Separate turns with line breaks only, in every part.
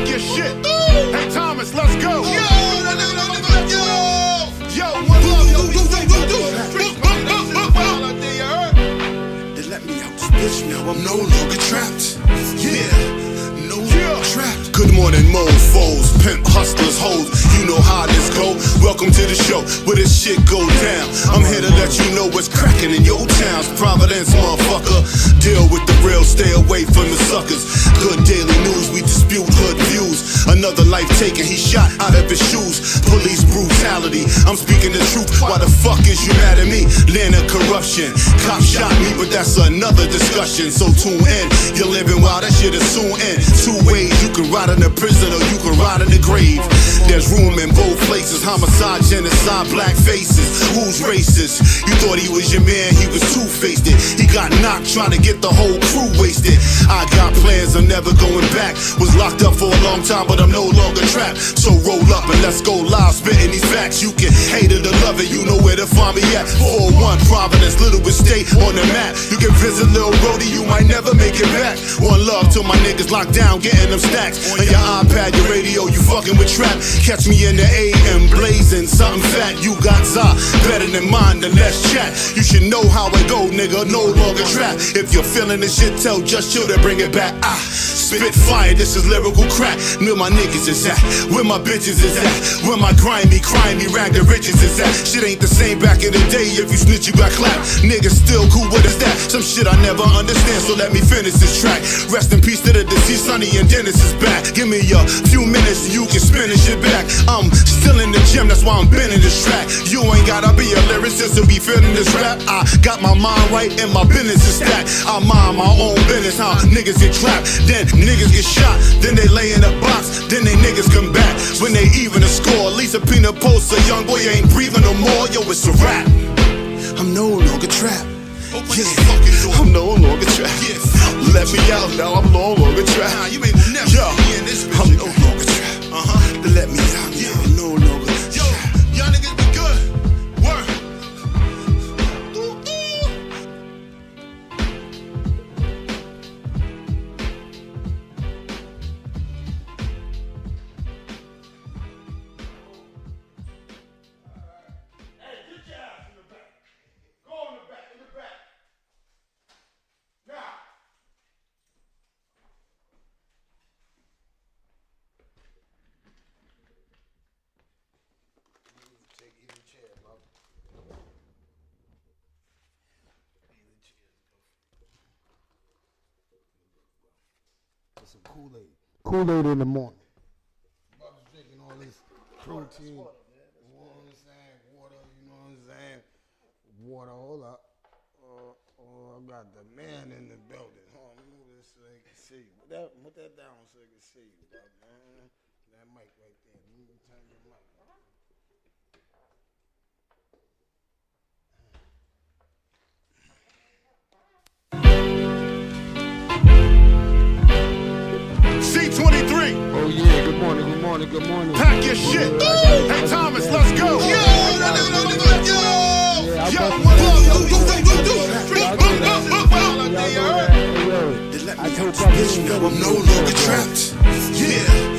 Pack your shit. Hey Thomas, let's go. Yo, one love, yo. They let me out this bitch now. I'm no longer trapped. Yeah, no longer trapped. Good morning, mofos, pimp hustlers, hoes. You know how this go. Welcome to the show where this shit go down. I'm here to let you know what's cracking in your towns. Providence, motherfucker. Deal with the real, stay away from the suckers. Good daily news, we dispute hood views. Another life taken, he shot out of his shoes. Police brutality, I'm speaking the truth. Why the fuck is you mad at me? Land of corruption. Cop shot me, but that's another discussion. So tune in, you're living while that shit is soon end. Two ways, you can ride in the prison or you can ride in the grave. There's room in both places. Homicide, genocide, black faces. Who's racist? You thought he was your man, he was two-faced it. He got knocked trying to get the whole crew wasted. I got plans, I'm never going back. Was locked up for a long time, but I'm no longer trapped. So roll up and let's go live, spitting these facts. You can hate it or love it, you know where to find me at. 401 Providence, Little Bit State on the map. You can visit Lil Brody, you might never make it back. One love to my niggas locked down, getting them stacks. On your iPad, your radio, you fucking with trap. Catch me in the AM, blazing something fat. You got za, better than mine, then let's chat. You should know how it go, nigga, no longer trap. If you're feeling this shit, tell Just Chill to bring it back. Spit fire, this is lyrical crack. Where my niggas is at, where my bitches is at, where my grimy, rag the riches is at. Shit ain't the same back in the day, if you snitch you got clapped. Niggas still cool, what is that? Some shit I never understand, so let me finish this track. Rest in peace to the deceased, Sonny and Dennis is back. Give me a few minutes and you can spin this shit back. I'm still in the gym, that's why I'm bending this track. You ain't gotta be a lyricist to be feeling this rap. I got my mind right and my business is stacked. I mind my own business, how niggas get clapped, then niggas get shot, then they lay in a box, then they niggas come back. When they even a score, Lisa Pina posts a young boy ain't breathing no more. Yo, it's a rap. I'm no longer trapped. Yeah, I'm no longer trapped. Let me out now, I'm no longer trapped. Yo, I'm no longer trapped. Let me out now, I'm no longer trapped. Yo, y'all niggas be good. Work.
Some Kool-Aid. Kool-Aid in the morning. Brother's drinking all this protein. You know what I'm saying? Water, you know what I'm saying? Water, hold up. I got the man in the building. Hold on, move this so they can see you. Put that down so they can see you, man. That mic right there. Let me turn your mic.
C23.
Oh yeah, good morning, good morning, good morning.
Pack your shit. Hey Thomas, let's go. Yo, one love, yo. I'm no longer trapped. Yeah.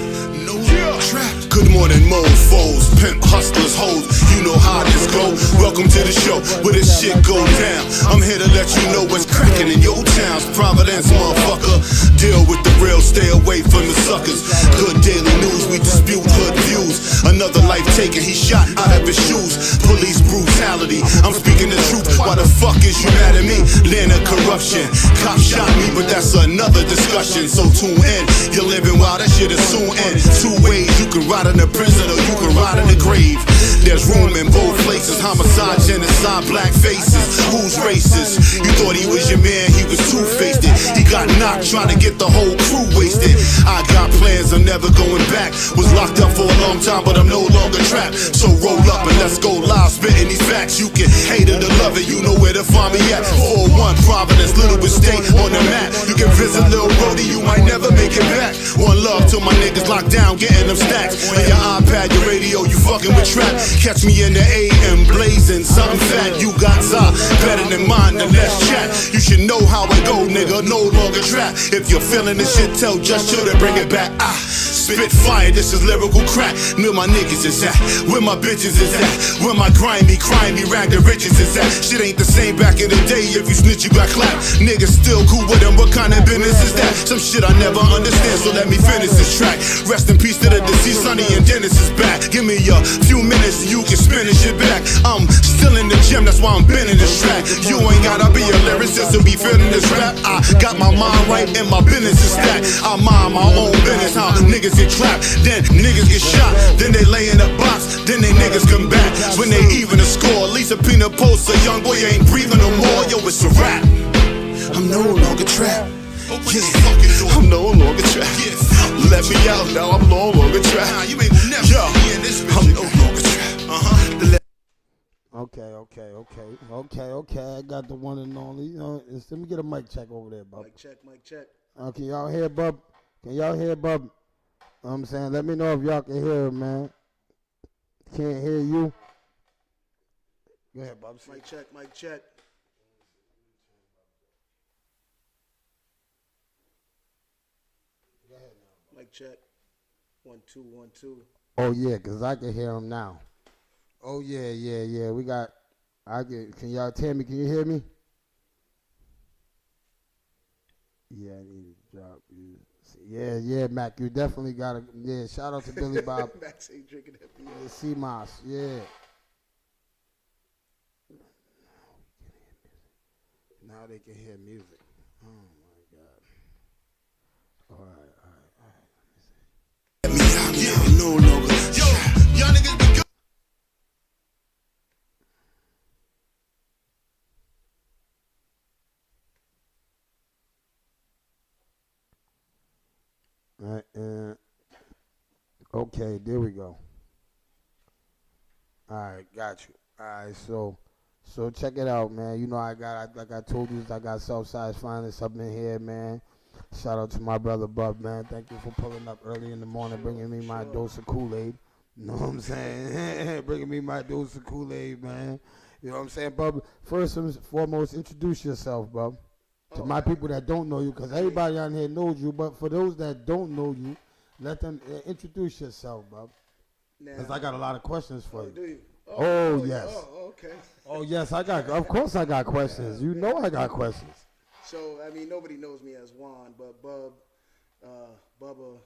Trapped. Good morning, mofos, pimp hustlers, hoes. You know how this go. Welcome to the show where this shit go down. I'm here to let you know what's cracking in your towns. Providence, motherfucker. Deal with the real, stay away from the suckers. Good daily news, we dispute hood views. Another life taken, he shot out of his shoes. Police brutality, I'm speaking the truth. Why the fuck is you mad at me? Land of corruption. Cop shot me, but that's another discussion. So tune in, you're living while that shit is soon end. Two ways, you can ride in the prison or you can ride in the grave. There's room in both places. Homicide, genocide, black faces. Who's racist? You thought he was your man, he was two-faced it. He got knocked trying to get the whole crew wasted. I got plans, I'm never going back. Was locked up for a long time, but I'm no longer trapped. So roll up and let's go live, spitting these facts. You can hate it or love it, you know where to find me at. 401 Providence, Little Bit State on the map. You can visit Lil Brody, you might never make it back. One love to till my niggas locked down, getting them stacks. On your iPad, your radio, you fucking with trap. Catch me in the AM, blazing, something fat. You got za, better than mine, then let's chat. You should know how it go, nigga, no longer trap. If you're feeling this shit, tell Just Chill to bring it back. Spit fire, this is lyrical crack. Where my niggas is at, where my bitches is at, where my grimy, ragged riches is at. Shit ain't the same back in the day, if you snitch you got clapped. Niggas still cool with them, what kind of business is that? Some shit I never understand, so let me finish this track. Rest in peace to the deceased, Sonny and Dennis is back. Give me a few minutes, you can spin this shit back. I'm still in the gym, that's why I'm bending this track. You ain't gotta be a lyricist to be feeling this rap. I got my mind right and my business is stacked. I mind my own business, how niggas get trapped, then niggas get shot, then they lay in a box, then they niggas come back. When they even a score, Lisa Pina posts a young boy ain't breathing no more. Yo, it's a rap. I'm no longer trapped. Yeah, I'm no longer trapped. Let me out now, I'm no longer trapped. Yo, I'm no longer trapped.
Okay. I got the one and only. Let me get a mic check over there, bub.
Mic check.
Can y'all hear, bub? Can y'all hear, bub? You know what I'm saying? Let me know if y'all can hear him, man. Can't hear you. Go ahead, bub.
Mic check.
Go ahead now.
Mic check. 1 2 1 2.
Oh yeah, cause I can hear him now. Oh yeah. We got. Can y'all tell me? Can you hear me? Yeah, I need to drop you. Yeah, Mac, you definitely got to. Yeah, shout out to Billy Bob.
Max ain't drinking that beer.
The CMOS, yeah. Now they can hear music. Oh my God. All right.
Let me out now, no longer. Yo, y'all niggas be good.
Okay, there we go. All right, got you. All right, so check it out, man. You know, like I told you, I got Southside Finest up in here, man. Shout out to my brother Bub, man. Thank you for pulling up early in the morning, bringing me my dose of Kool-Aid. You know what I'm saying? Bringing me my dose of Kool-Aid, man. You know what I'm saying, Bub? First and foremost, introduce yourself, Bub. To my people that don't know you, because everybody on here knows you, but for those that don't know you, let them introduce yourself, Bub. Because I got a lot of questions for you.
Do you?
Oh, yes.
Oh, okay.
Oh, yes, of course I got questions. You know I got questions.
So, I mean, nobody knows me as Juan, but Bubba,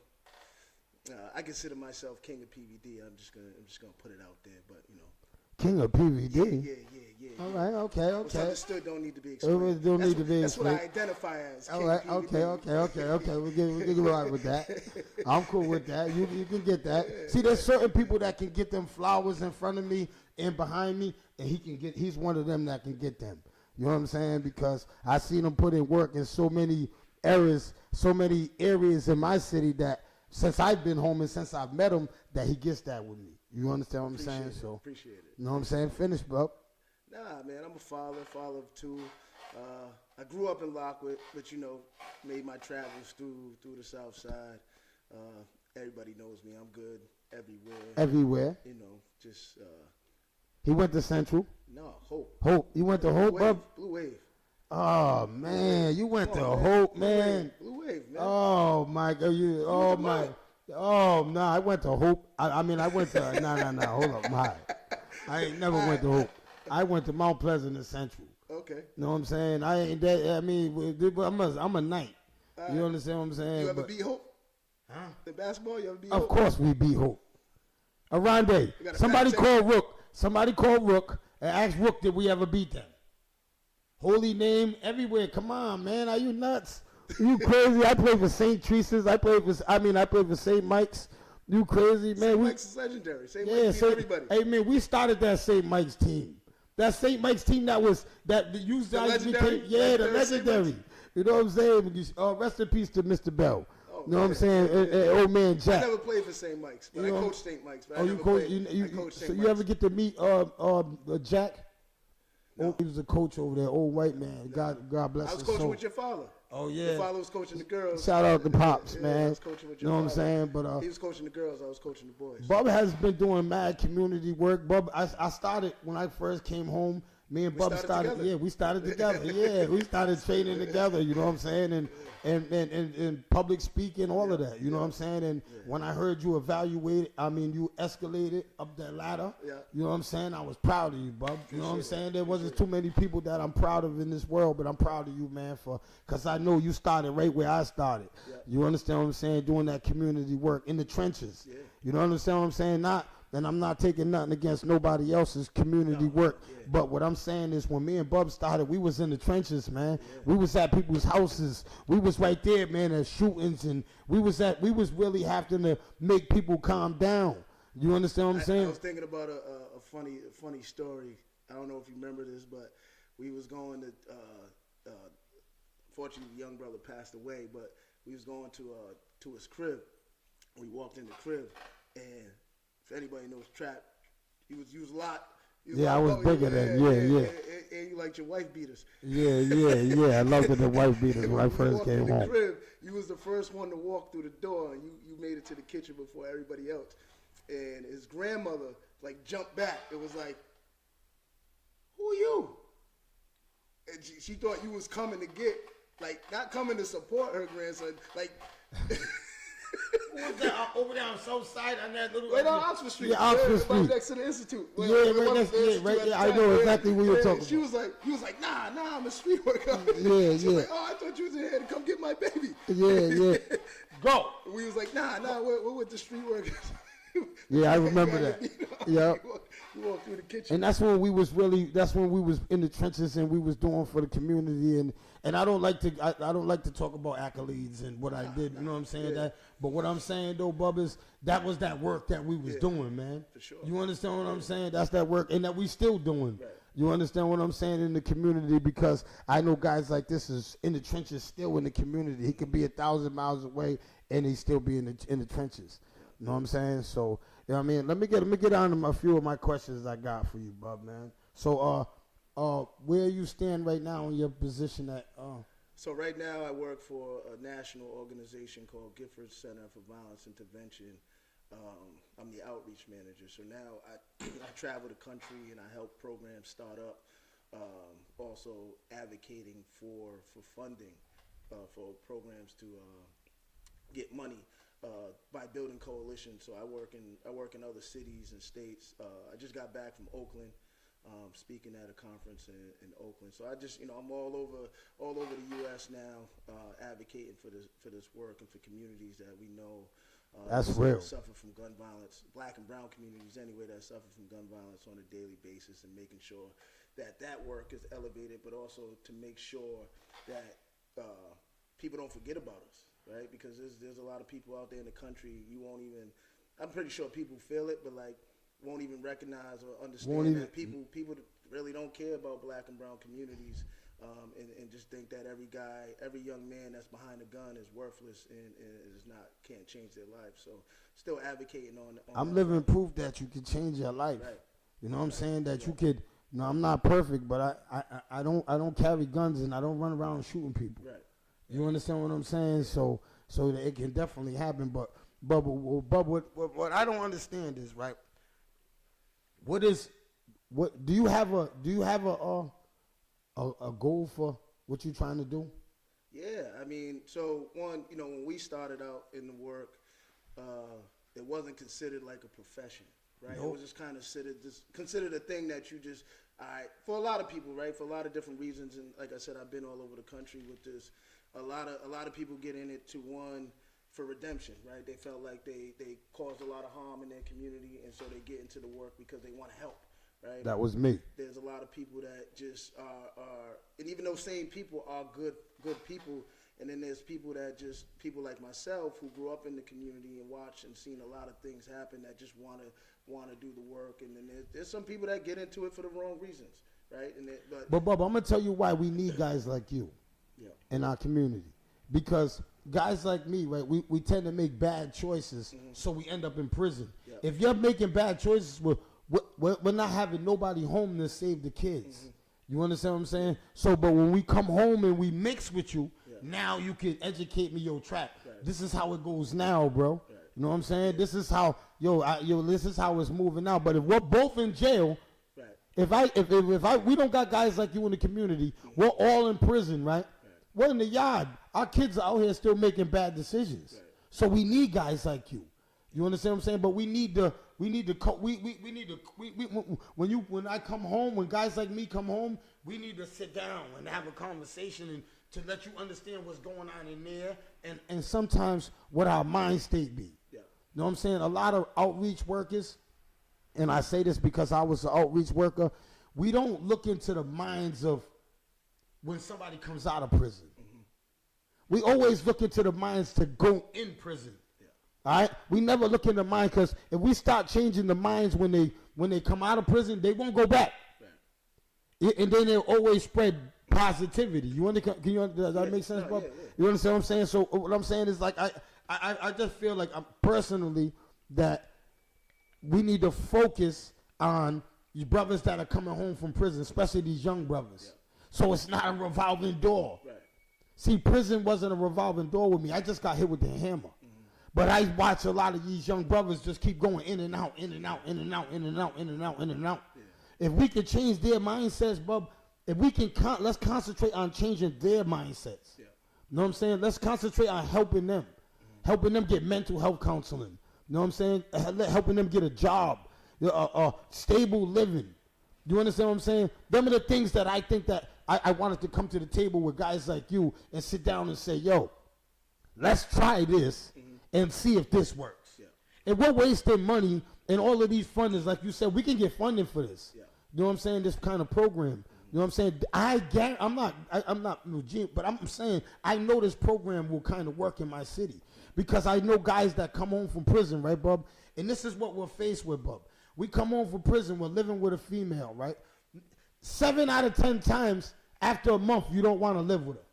I consider myself king of PVD. I'm just gonna put it out there, but you know.
King of PVD?
Yeah.
All right, okay.
What's understood don't need to be explained. That's what I identify as.
All right, okay. We get right with that. I'm cool with that. You can get that. See, there's certain people that can get them flowers in front of me and behind me, and he's one of them that can get them. You know what I'm saying? Because I seen him put in work in so many areas in my city that since I've been home and since I've met him, that he gets that with me. You understand what I'm saying? So
appreciate it.
You know what I'm saying? Finish, bro.
Nah, man, I'm a father of two. I grew up in Lockwood, but you know, made my travels through the South Side. Everybody knows me. I'm good everywhere. You know, just.
He went to Central.
No, Hope.
Hope. You went to Hope, bro?
Blue Wave.
Oh man, you went to Hope, man.
Blue Wave, man.
Oh my God, Oh no, I went to Hope. I went to no. Hold up, my. I ain't never went to Hope. I went to Mount Pleasant and Central.
Okay.
You know what I'm saying? I ain't that. I mean, I'm a knight. You understand what I'm saying?
You ever beat Hope?
Huh?
In basketball, you ever beat Hope?
Of course we beat Hope. Aronde, somebody called Rook. Somebody called Rook and asked Rook, did we ever beat them? Holy name everywhere. Come on, man. Are you nuts? You crazy? I played for St. Teresa's. I played for St. Mike's. You crazy, man?
St. Mike's is legendary. St. Mike's beat everybody.
Hey, man, we started that St. Mike's team. That St. Mike's team that used
the legendary.
The legendary. You know what I'm saying? Rest in peace to Mr. Bell. You know what I'm saying? Old man Jack.
I never played for St. Mike's, but I coached St. Mike's. But
you coached St. Mike's. You ever get to meet Jack?
No.
He was a coach over there, old white man. God bless his soul.
I was coaching with your father.
Oh, yeah.
Your father was coaching the girls.
Shout out to Pops,
Yeah,
man.
I was coaching with
You
your
know what I'm
father.
saying? But
He was coaching the girls. I was coaching the boys.
Bub has been doing mad community work. Bub, I started when I first came home. Me and Bub
started together.
Yeah, we started together. Yeah, we started training together. You know what I'm saying? And public speaking, all of that. You know what I'm saying? And when I heard you you escalated up that ladder.
Yeah.
You know what I'm saying? I was proud of you, Bub. You know what I'm saying? There wasn't too many people that I'm proud of in this world, but I'm proud of you, man, because I know you started right where I started.
Yeah.
You understand what I'm saying? Doing that community work in the trenches.
Yeah.
You know understand what I'm saying? And I'm not taking nothing against nobody else's community work.
yeah.
But what I'm saying is when me and Bub started, we was in the trenches, man. We was at people's houses. We was right there, man, at shootings, and we was really having to make people calm down. You understand what I'm saying?
I was thinking about a funny story. I don't know if you remember this, but we was going to. Fortunately, the young brother passed away, but we was going to his crib. We walked in the crib, and if anybody knows Trap, he was a lot.
Yeah, I was bigger than, yeah.
And you liked your wife beaters.
Yeah. I loved the wife beaters when I first came
in the
home.
crib, you was the first one to walk through the door, and you made it to the kitchen before everybody else. And his grandmother like jumped back. It was like, "Who are you?" And she thought you was coming to get, like, not coming to support her grandson, like.
What was that over there on South Side on that little?
Right on Oxford Street.
Yeah, Oxford
right
Street.
next to the Institute.
Right there. I know exactly what you're talking
He was like, nah, I'm a street worker.
Yeah,
She was like, oh, I thought you was in here to come get my baby.
Yeah. Go.
We was like, nah, we're with the street workers.
Yeah, I remember that. Yeah.
You walk through the kitchen.
And that's when we was in the trenches and we was doing for the community and I don't like to talk about accolades and what I did, you know what I'm saying?
Yeah.
But what I'm saying though, Bub, is that was that work that we was doing, man.
For sure.
You understand what I'm saying? That's that work and that we still doing.
Right.
You understand what I'm saying in the community, because I know guys like this is in the trenches, still in the community. He could be 1,000 miles away and he still be in the trenches. You know what I'm saying? So, you know what I mean? Let me get on to a few of my questions I got for you, Bub, man. So, where you stand right now in your position at?
So right now I work for a national organization called Gifford Center for Violence Intervention. I'm the outreach manager. So now I travel the country and I help programs start up. Also advocating for funding for programs to get money. By building coalitions. So I work in other cities and states. I just got back from Oakland, speaking at a conference in Oakland. So I just, I'm all over the U.S. now, advocating for this work and for communities that we know
That's real.
suffer from gun violence, black and brown communities anyway that suffer from gun violence on a daily basis, and making sure that work is elevated, but also to make sure that people don't forget about us. Right, because there's a lot of people out there in the country I'm pretty sure people feel it, but like won't even recognize or understand that people really don't care about black and brown communities, and just think that every young man that's behind a gun is worthless and can't change their life. So still advocating on
I'm living proof that you can change your life.
Right.
You know what I'm saying? That you could. I'm not perfect, but I don't carry guns and I don't run around shooting people.
Right.
You understand what I'm saying? So that it can definitely happen. But what I don't understand is, right, what do you have a goal for what you're trying to do?
Yeah, I mean, so one, when we started out in the work, it wasn't considered like a profession, right?
Nope.
It was just kind of considered a thing that you just, for a lot of people, right? For a lot of different reasons, and like I said, I've been all over the country with this. A lot of people get in it for redemption, right? They felt like they caused a lot of harm in their community, and so they get into the work because they want to help, right?
That was me.
There's a lot of people that just are, and even those same people are good people, and then there's people like myself who grew up in the community and watched and seen a lot of things happen that just want to do the work, and then there's some people that get into it for the wrong reasons, right?
But Bubba, I'm gonna tell you why we need guys like you in our community, because guys like me, right, we tend to make bad choices, so we end up in prison.
Yeah.
If you're making bad choices, we're not having nobody home to save the kids. You understand what I'm saying? So, but when we come home and we mix with you, Now you can educate me, yo, trap. This is how it goes now, bro. You know what I'm saying? This is how, this is how it's moving now. But if we're both in jail, if we don't got guys like you in the community, we're all in prison, right? We're in the yard. Our kids are out here still making bad decisions. So we need guys like you. You understand what I'm saying? But we need to when I come home, when guys like me come home, we need to sit down and have a conversation and to let you understand what's going on in there and sometimes what our mind state be. You know what I'm saying? A lot of outreach workers, and I say this because I was an outreach worker, we don't look into the minds of when somebody comes out of prison. We always look into the minds to go in prison. All right? We never look in the mind, because if we start changing the minds when they come out of prison, they won't go back. And then they'll always spread positivity. Does that make sense, bro? You understand what I'm saying? So what I'm saying is, like, I just feel like personally that we need to focus on these brothers that are coming home from prison, especially these young brothers. So it's not a revolving door. See, prison wasn't a revolving door with me. I just got hit with the hammer. But I watch a lot of these young brothers just keep going in and out, in and out, in and out, in and out, in and out, in and out. If we could change their mindsets, bub, if we can, let's concentrate on changing their mindsets. You know what I'm saying? Let's concentrate on helping them get mental health counseling. You know what I'm saying? Helping them get a job, stable living. You understand what I'm saying? Them are the things that I think that I wanted to come to the table with guys like you and sit down and say, yo, let's try this and see if this works. And we're wasting money and all of these funders, like you said, we can get funding for this. You know what I'm saying? This kind of program. You know what I'm saying? I'm not but I'm saying I know this program will kind of work in my city because I know guys that come home from prison, right, bub? And this is what we're faced with, bub. We come home from prison, we're living with a female, right? 7 out of 10 times after a month, you don't want to live with her,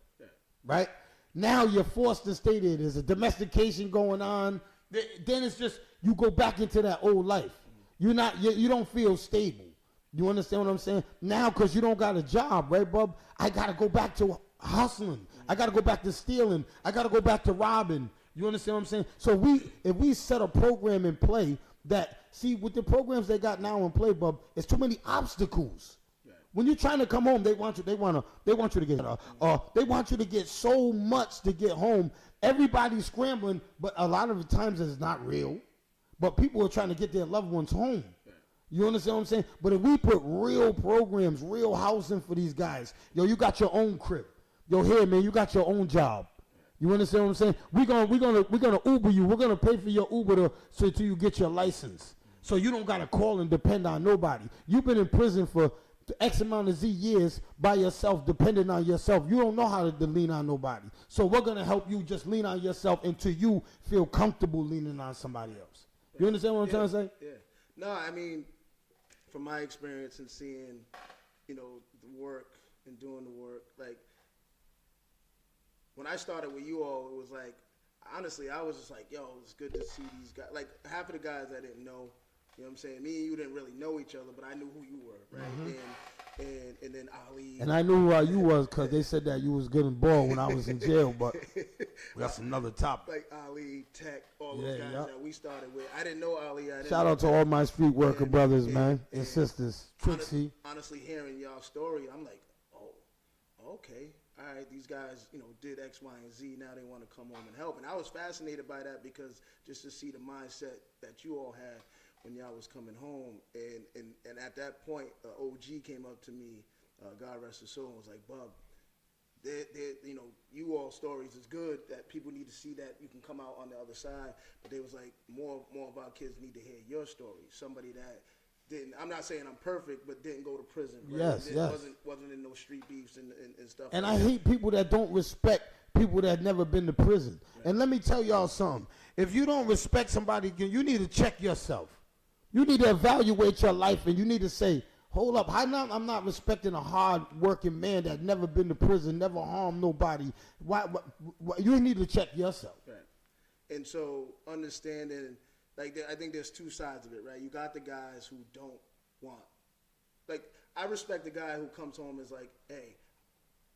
right? Now you're forced to stay there. There's a domestication going on. Then it's just, you go back into that old life. You don't feel stable. You understand what I'm saying? Now, because you don't got a job, right, bub? I got to go back to hustling. I got to go back to stealing. I got to go back to robbing. You understand what I'm saying? So if we set a program in play that, see, with the programs they got now in play, bub, it's too many obstacles. When you're trying to come home, they want you to get so much to get home. Everybody's scrambling, but a lot of the times it's not real. But people are trying to get their loved ones home. You understand what I'm saying? But if we put real programs, real housing for these guys, yo, you got your own crib. Yo, here, man, you got your own job. You understand what I'm saying? We're gonna Uber you. We're gonna pay for your Uber till you get your license. So you don't gotta call and depend on nobody. You've been in prison for X amount of Z years by yourself, depending on yourself. You don't know how to lean on nobody. So we're going to help you just lean on yourself until you feel comfortable leaning on somebody else. You understand what I'm trying to say?
Yeah. No, I mean, from my experience and seeing, the work and doing the work, like, when I started with you all, it was like, honestly, I was just like, yo, it's good to see these guys. Like, half of the guys I didn't know. You know what I'm saying? Me and you didn't really know each other, but I knew who you were, right? And then Ali.
And I knew who you was because they said that you was good and ball when I was in jail, but that's another topic.
Like Ali, Tech, all those guys that we started with. I didn't know Ali.
Shout out to all my street worker brothers, man, and sisters. Trixie.
Honestly, hearing y'all story, I'm like, oh, okay. All right, these guys, did X, Y, and Z. Now they want to come home and help. And I was fascinated by that because just to see the mindset that you all had when y'all was coming home, and at that point, OG came up to me, God rest his soul, and was like, Bub, you all stories is good, that people need to see that you can come out on the other side, but they was like, more of our kids need to hear your story. Somebody that didn't, I'm not saying I'm perfect, but didn't go to prison. Right?
Yes.
Wasn't in no street beefs and stuff.
And
like
I
that.
hate people that don't respect people that never been to prison. Right. And let me tell y'all something. If you don't respect somebody, you need to check yourself. You need to evaluate your life, and you need to say, hold up, I'm not respecting a hard-working man that never been to prison, never harmed nobody. Why, you need to check yourself.
Right. And so understanding, like, I think there's two sides of it, right? You got the guys who don't want. Like, I respect the guy who comes home and is like, hey,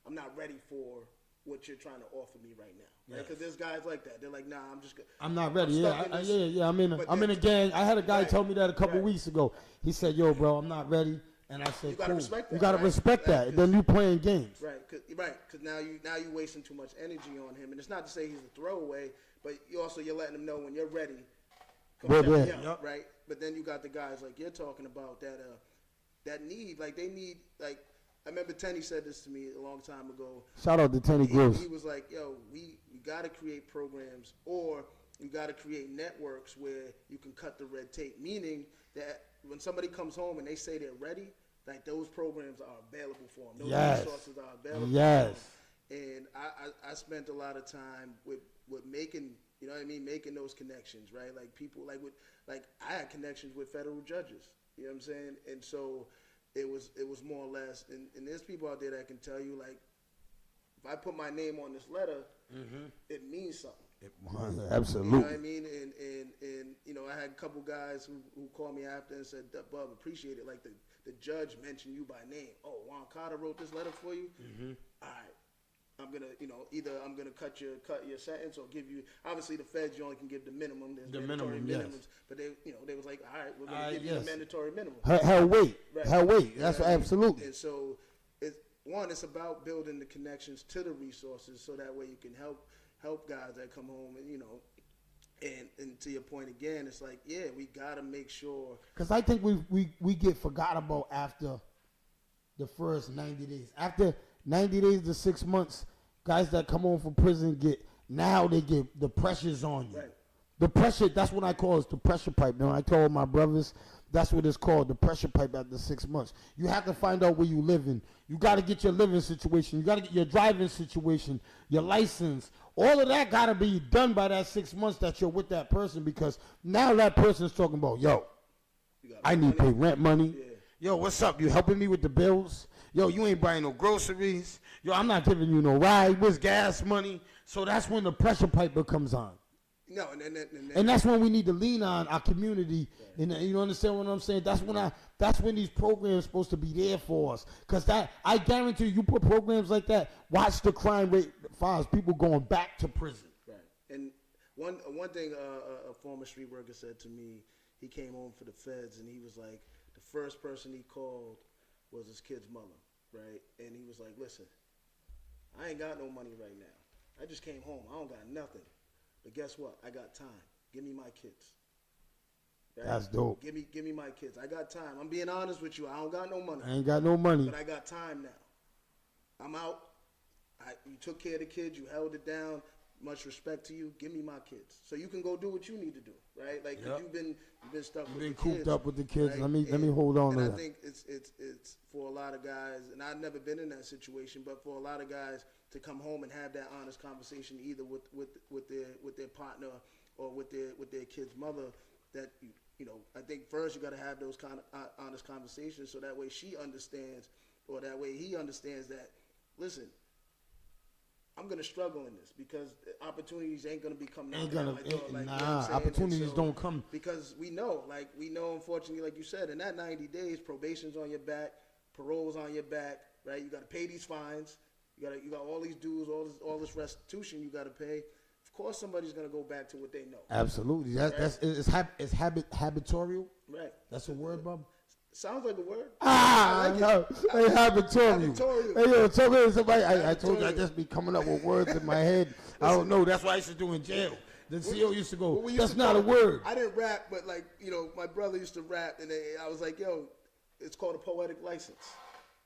I'm not ready for what you're trying to offer me right now, right? Because there's guys like that. They're like, nah, I'm just.
I'm not ready.
stuck in this.
I'm in a gang. I had a guy tell me that a couple weeks ago. He said, "Yo, bro, I'm not ready." And I said,
You gotta respect that,
You gotta
right?
respect that. And then you playing games.
Right, because now you wasting too much energy on him, and it's not to say he's a throwaway, but you're letting him know when you're ready. Come
We're
check me
ready.
out,
Yep.
right? But then you got the guys like you're talking about that need, like they need, like I remember Tenny said this to me a long time ago.
Shout out to Tenny Gross.
He was like, yo, we got to create programs, or you got to create networks where you can cut the red tape, meaning that when somebody comes home and they say they're ready, like those programs are available for them. Those resources are available for them. And I spent a lot of time with making, you know what I mean, making those connections, right? Like people, like I had connections with federal judges, you know what I'm saying? And so it was more or less, and there's people out there that can tell you, like, if I put my name on this letter, it means something.
Absolutely.
You know what I mean? And you know, I had a couple guys who called me after and said, Bub, appreciate it. Like the judge mentioned you by name. Oh, Juan Carter wrote this letter for you? All right. I'm gonna, you know, either I'm gonna cut your sentence or give you. Obviously, the feds you only can give the minimum. There's mandatory minimums, but they was like, all right, we're gonna give you the mandatory minimum.
Hell wait,
Right.
hell wait. That's
You know what I mean?
absolutely.
And so, it's about building the connections to the resources, so that way you can help guys that come home, and you know, and to your point again, it's like, yeah, we gotta make sure.
Because I think we get forgot about after the first 90 days. After 90 days to 6 months, guys that come home from prison they get the pressure's on you.
Right.
The pressure, that's what I call it, the pressure pipe. Now, I told my brothers, that's what it's called, the pressure pipe after 6 months. You have to find out where you live in. You got to get your living situation. You got to get your driving situation, your license. All of that got to be done by that 6 months that you're with that person, because now that person's talking about, yo, I need to pay rent money.
Yeah.
Yo, what's up? You helping me with the bills? Yo, you ain't buying no groceries. Yo, I'm not giving you no ride. Where's gas money? So that's when the pressure pipe comes on.
No,
And that's when we need to lean on our community. Right. And you understand what I'm saying? That's when these programs are supposed to be there for us. Because I guarantee you put programs like that, watch the crime rate as far as people going back to prison.
Right. And one thing a former street worker said to me, he came home for the feds, and he was like, the first person he called was his kid's mother, right? And he was like, listen, I ain't got no money right now. I just came home. I don't got nothing. But guess what? I got time. Give me my kids. Right?
That's dope.
Give me my kids. I got time. I'm being honest with you. I don't got no money.
I ain't got no money.
But I got time now. I'm out. You took care of the kids. You held it down. Much respect to you. Give me my kids, so you can go do what you need to do, right? Like, cause you've been stuck with the kids.
Cooped up with the kids.
Right?
Let me hold on to that.
And I think it's for a lot of guys, and I've never been in that situation, but for a lot of guys to come home and have that honest conversation, either with their partner or with their kid's mother, that you know, I think first you got to have those kind of honest conversations, so that way she understands, or that way he understands that, listen, I'm gonna struggle in this because opportunities ain't gonna be coming out.
Opportunities don't come
because we know, unfortunately, like you said, in that 90 days, probation's on your back, parole's on your back, right? You got to pay these fines, you got all these dues, all this restitution you got to pay. Of course, somebody's gonna go back to what they know.
Absolutely, it's habitual.
Right.
That's a word, Bob.
Sounds like a word.
I know. Hey, habitual.
Habitual.
Hey, yo, tell me somebody. I told you I just be coming up with words in my head. I don't know. That's what I used to do in jail. The CO used to go, that's not a word.
I didn't rap, but like, you know, my brother used to rap, and I was like, yo, it's called a poetic license.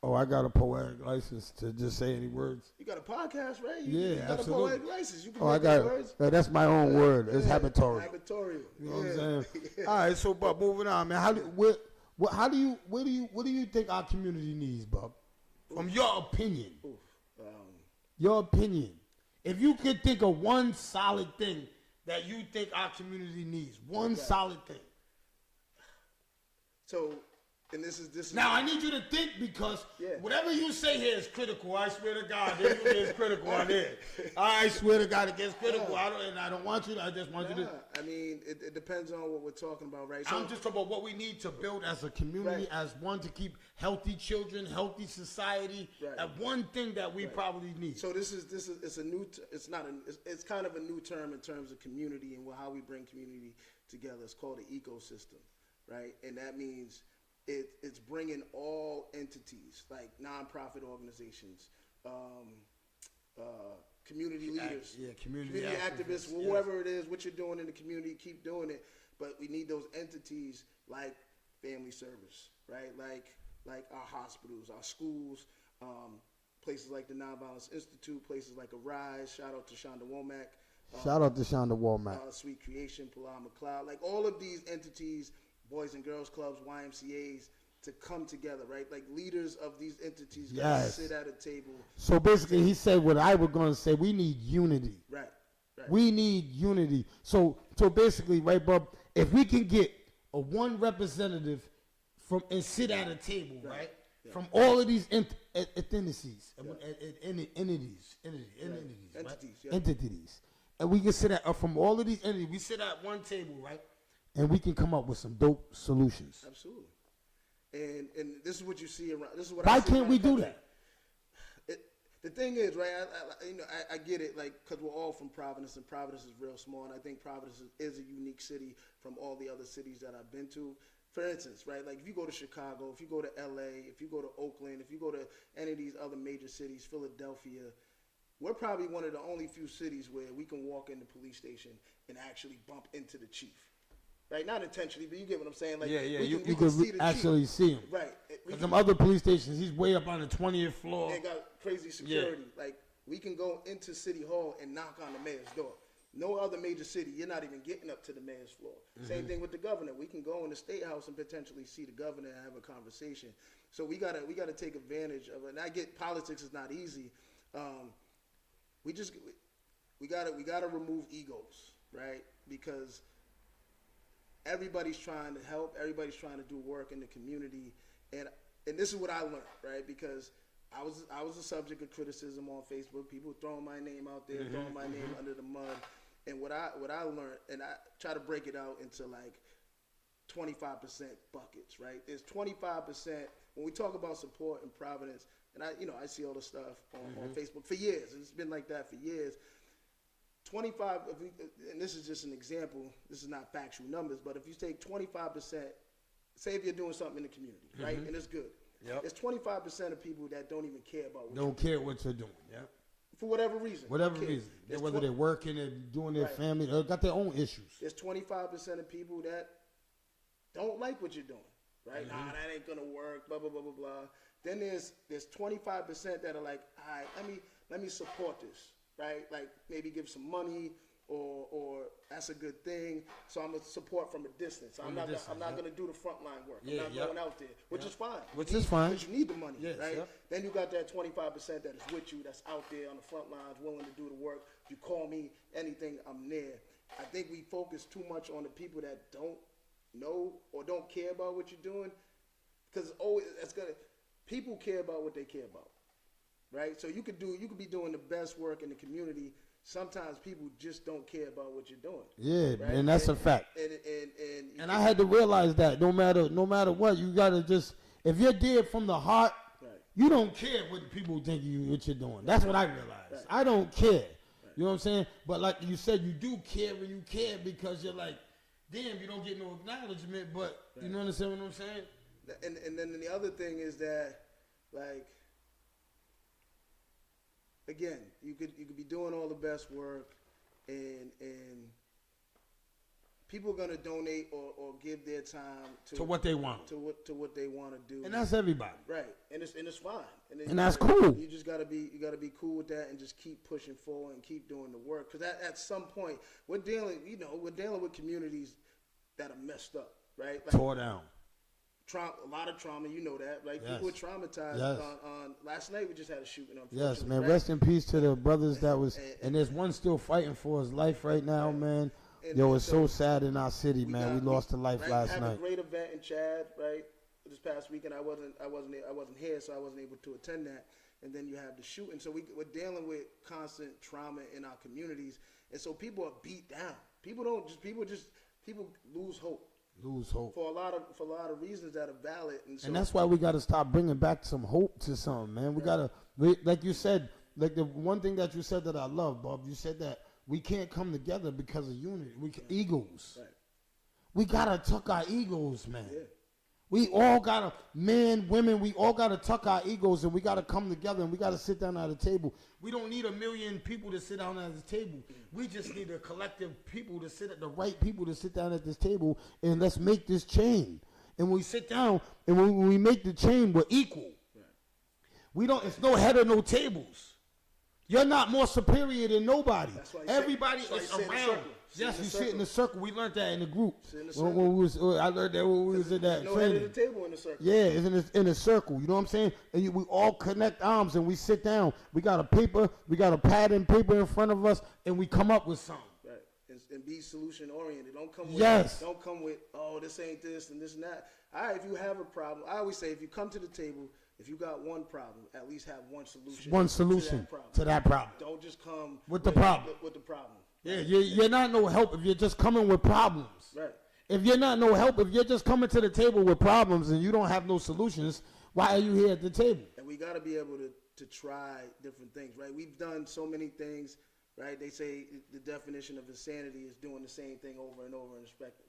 Oh, I got a poetic license to just say any words.
You got a podcast, right?
You got
absolutely. A poetic license. You can
I got words. That's my own word. It's habitual.
Habitual.
You know what I'm saying? All right, so, but moving on, man. What do you think our community needs, Bob? From your opinion. Your opinion. If you could think of one solid thing that you think our community needs, one solid thing.
So, And this is
Now I need you to think, because
Yeah.
whatever you say here is critical. I swear to God, there you is critical on there. I swear to God, it gets critical. I don't want you to. I just want you to.
I mean, it depends on what we're talking about, right? So,
I'm just talking about what we need to build as a community,
Right.
as one, to keep healthy children, healthy society.
Right.
And one thing that we probably need.
So this is it's a new it's not a it's kind of a new term in terms of community and how we bring community together. It's called an ecosystem, right? And that means it's bringing all entities like nonprofit organizations, community leaders,
community
activists,
activists,
whoever it is, what you're doing in the community, keep doing it. But we need those entities like family service, right? Like our hospitals, our schools, places like the Nonviolence Institute, places like Arise. Shout out to Shonda Womack.
Shout out to Shonda Womack.
Sweet Creation, Pilar McLeod, like all of these entities, Boys and Girls Clubs, YMCAs, to come together, right? Like leaders of these entities gotta
Yes.
sit at a table.
So basically, he said what I was going to say. We need unity.
Right.
We need unity. So basically, right, Bub, if we can get a one representative from and sit at a table, right,
Yeah.
from all of these entities, entities, and we can sit at from all of these entities, we sit at one table, right, and we can come up with some dope solutions.
Absolutely. And this is what you see around. This is what
Why
I see
can't
around
we
the
do
country.
that?
The thing is, right? I get it, like, because we're all from Providence, and Providence is real small, and I think Providence is a unique city from all the other cities that I've been to. For instance, right? Like if you go to Chicago, if you go to LA, if you go to Oakland, if you go to any of these other major cities, Philadelphia, we're probably one of the only few cities where we can walk in the police station and actually bump into the chief. Right? Not intentionally, but you get what I'm saying. Like,
You
we
could
see the
actually
chief.
see him.
Right.
Because them other police stations, he's way up on the 20th floor.
They got crazy security. Like, we can go into City Hall and knock on the mayor's door. No other major city, you're not even getting up to the mayor's floor. Same thing with the governor. We can go in the state house and potentially see the governor and have a conversation. So we gotta take advantage of it. And I get politics is not easy. We gotta remove egos, right? Because everybody's trying to help, everybody's trying to do work in the community, and this is what I learned, right? Because I was a subject of criticism on Facebook. People throwing my name out there, throwing my name under the mud, and what I learned, and I try to break it out into like 25% buckets, right? There's 25% when we talk about support in Providence, and I see all the stuff on Facebook for years, and it's been like that for years. 25, and this is just an example, this is not factual numbers, but if you take 25%, say if you're doing something in the community, right, and it's good.
Yep.
There's 25% of people that don't even care about what
Don't care what you're doing, yeah.
for whatever reason.
Whatever
Okay.
reason.
There's
Whether they're working or doing their
Right.
family, they got their own issues.
There's 25% of people that don't like what you're doing, right? Nah, that ain't gonna work, blah, blah, blah, blah, blah. Then there's 25% that are like, all right, let me support this, right? Like maybe give some money or that's a good thing. So I'm gonna support from a distance. I'm not gonna do the frontline work. I'm not going out there, which is fine.
Which is fine.
Because you need the money,
Yes,
right?
yep.
Then you got that 25% that is with you, that's out there on the front lines, willing to do the work. You call me, anything, I'm there. I think we focus too much on the people that don't know or don't care about what you're doing, because people care about what they care about, right? So you could be doing the best work in the community. Sometimes people just don't care about what you're doing.
Yeah,
right?
and that's a fact.
And
I had to realize that no matter what, you gotta just, if you're there from the heart,
Right.
you don't care what people think what you're doing. That's what I realized. I don't care. You know what I'm saying? But like you said, you do care when you care because you're like, damn, you don't get no acknowledgement, but you know what I'm saying?
And then the other thing is that, like, again, you could be doing all the best work, and people are gonna donate or give their time
To what they want.
to what they want to do,
And that's everybody.
right. And it's fine.
And that's cool.
You just gotta be cool with that and just keep pushing forward and keep doing the work. Because at some point we're dealing with communities that are messed up, right? Like,
Tore down.
a lot of trauma, you know that, right?
Yes.
People are traumatized.
Yes.
On last night we just had a shooting.
Yes,
unfortunately,
man.
right?
Rest in peace to the brothers that was, and there's one still fighting for his life right now, man.
And
Yo, it's
so
so sad in our city, man. We lost a life
right,
last
have
night.
a great event in Chad, right? this past weekend. I wasn't here, so I wasn't able to attend that. And then you have the shooting. So we're dealing with constant trauma in our communities, and so people are beat down. People lose hope.
Lose hope.
For a lot of reasons that are valid, and
that's why we got to start bringing back some hope to something, man. Like you said, like the one thing that you said that I love, Bob. You said that we can't come together because of unity. Egos. Right. We gotta tuck our egos, man. Yeah. We all gotta, men, women, we all gotta tuck our egos, and we gotta come together, and we gotta sit down at a table. We don't need 1 million people to sit down at the table. We just need a collective people to sit at the right people to sit down at this table, and let's make this chain. And when we sit down, and when we make the chain, we're equal. Right. It's no head or no tables. You're not more superior than nobody. Everybody is around. Yes, you sit in the circle. We learned that in the group. I learned that when we was in that
no
training.
Head of the table in the circle.
Yeah, it's in a circle. You know what I'm saying? And we all connect arms and we sit down. We got a pad and paper in front of us, and we come up with something.
Right, and be solution oriented. Don't come with oh, this ain't this and this and that. All right, if you have a problem, I always say if you come to the table, if you got one problem, at least have one solution.
One solution to that problem.
Don't just come
with the problem.
With the problem.
Yeah, you're not no help if you're just coming with problems.
Right.
If you're not no help, if you're just coming to the table with problems and you don't have no solutions, why are you here at the table? And
we got to be able to try different things, right? We've done so many things, right? They say the definition of insanity is doing the same thing over and over and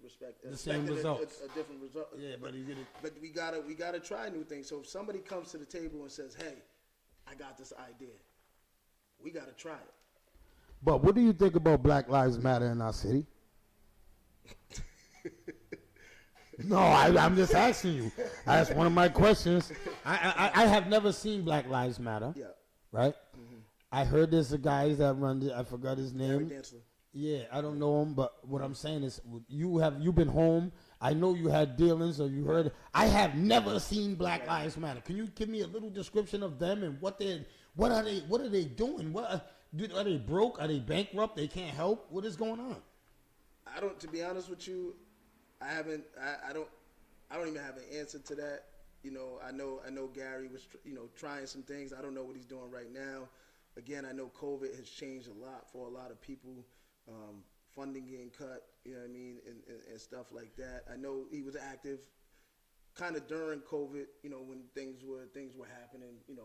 respect
the same results.
A different result.
Yeah, but
we gotta try new things. So if somebody comes to the table and says, "Hey, I got this idea," we gotta try it.
But what do you think about Black Lives Matter in our city? No, I'm just asking you. That's one of my questions. I have never seen Black Lives Matter.
Yeah.
Right? Mm-hmm. I heard there's a guy that runs it. I forgot his name. Yeah, I don't know him, but what I'm saying is you've been home. I know you had dealings or you heard. I have never seen Black Lives Matter. Can you give me a little description of them and what are they doing? Are they broke? Are they bankrupt? They can't help? What is going on?
To be honest with you, I don't even have an answer to that. You know, I know Gary was, trying some things. I don't know what he's doing right now. Again, I know COVID has changed a lot for a lot of people. Funding getting cut, you know what I mean, and stuff like that. I know he was active kind of during COVID, when things were happening, when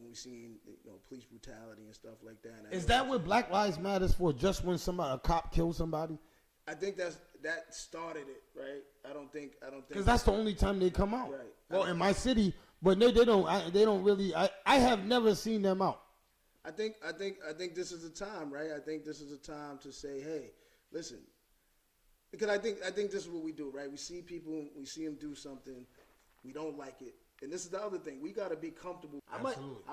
we seen police brutality and stuff like that.
Is that what Black Lives Matter is for? Just when a cop kills somebody?
I think that started it, right? I don't think
because that's the only time they come out.
Right.
Well, in my city, but they don't really. I have never seen them out.
I think this is a time, right? I think this is a time to say, hey, listen, because I think this is what we do, right? We see people, we see them do something, we don't like it. And this is the other thing. We got to be comfortable. I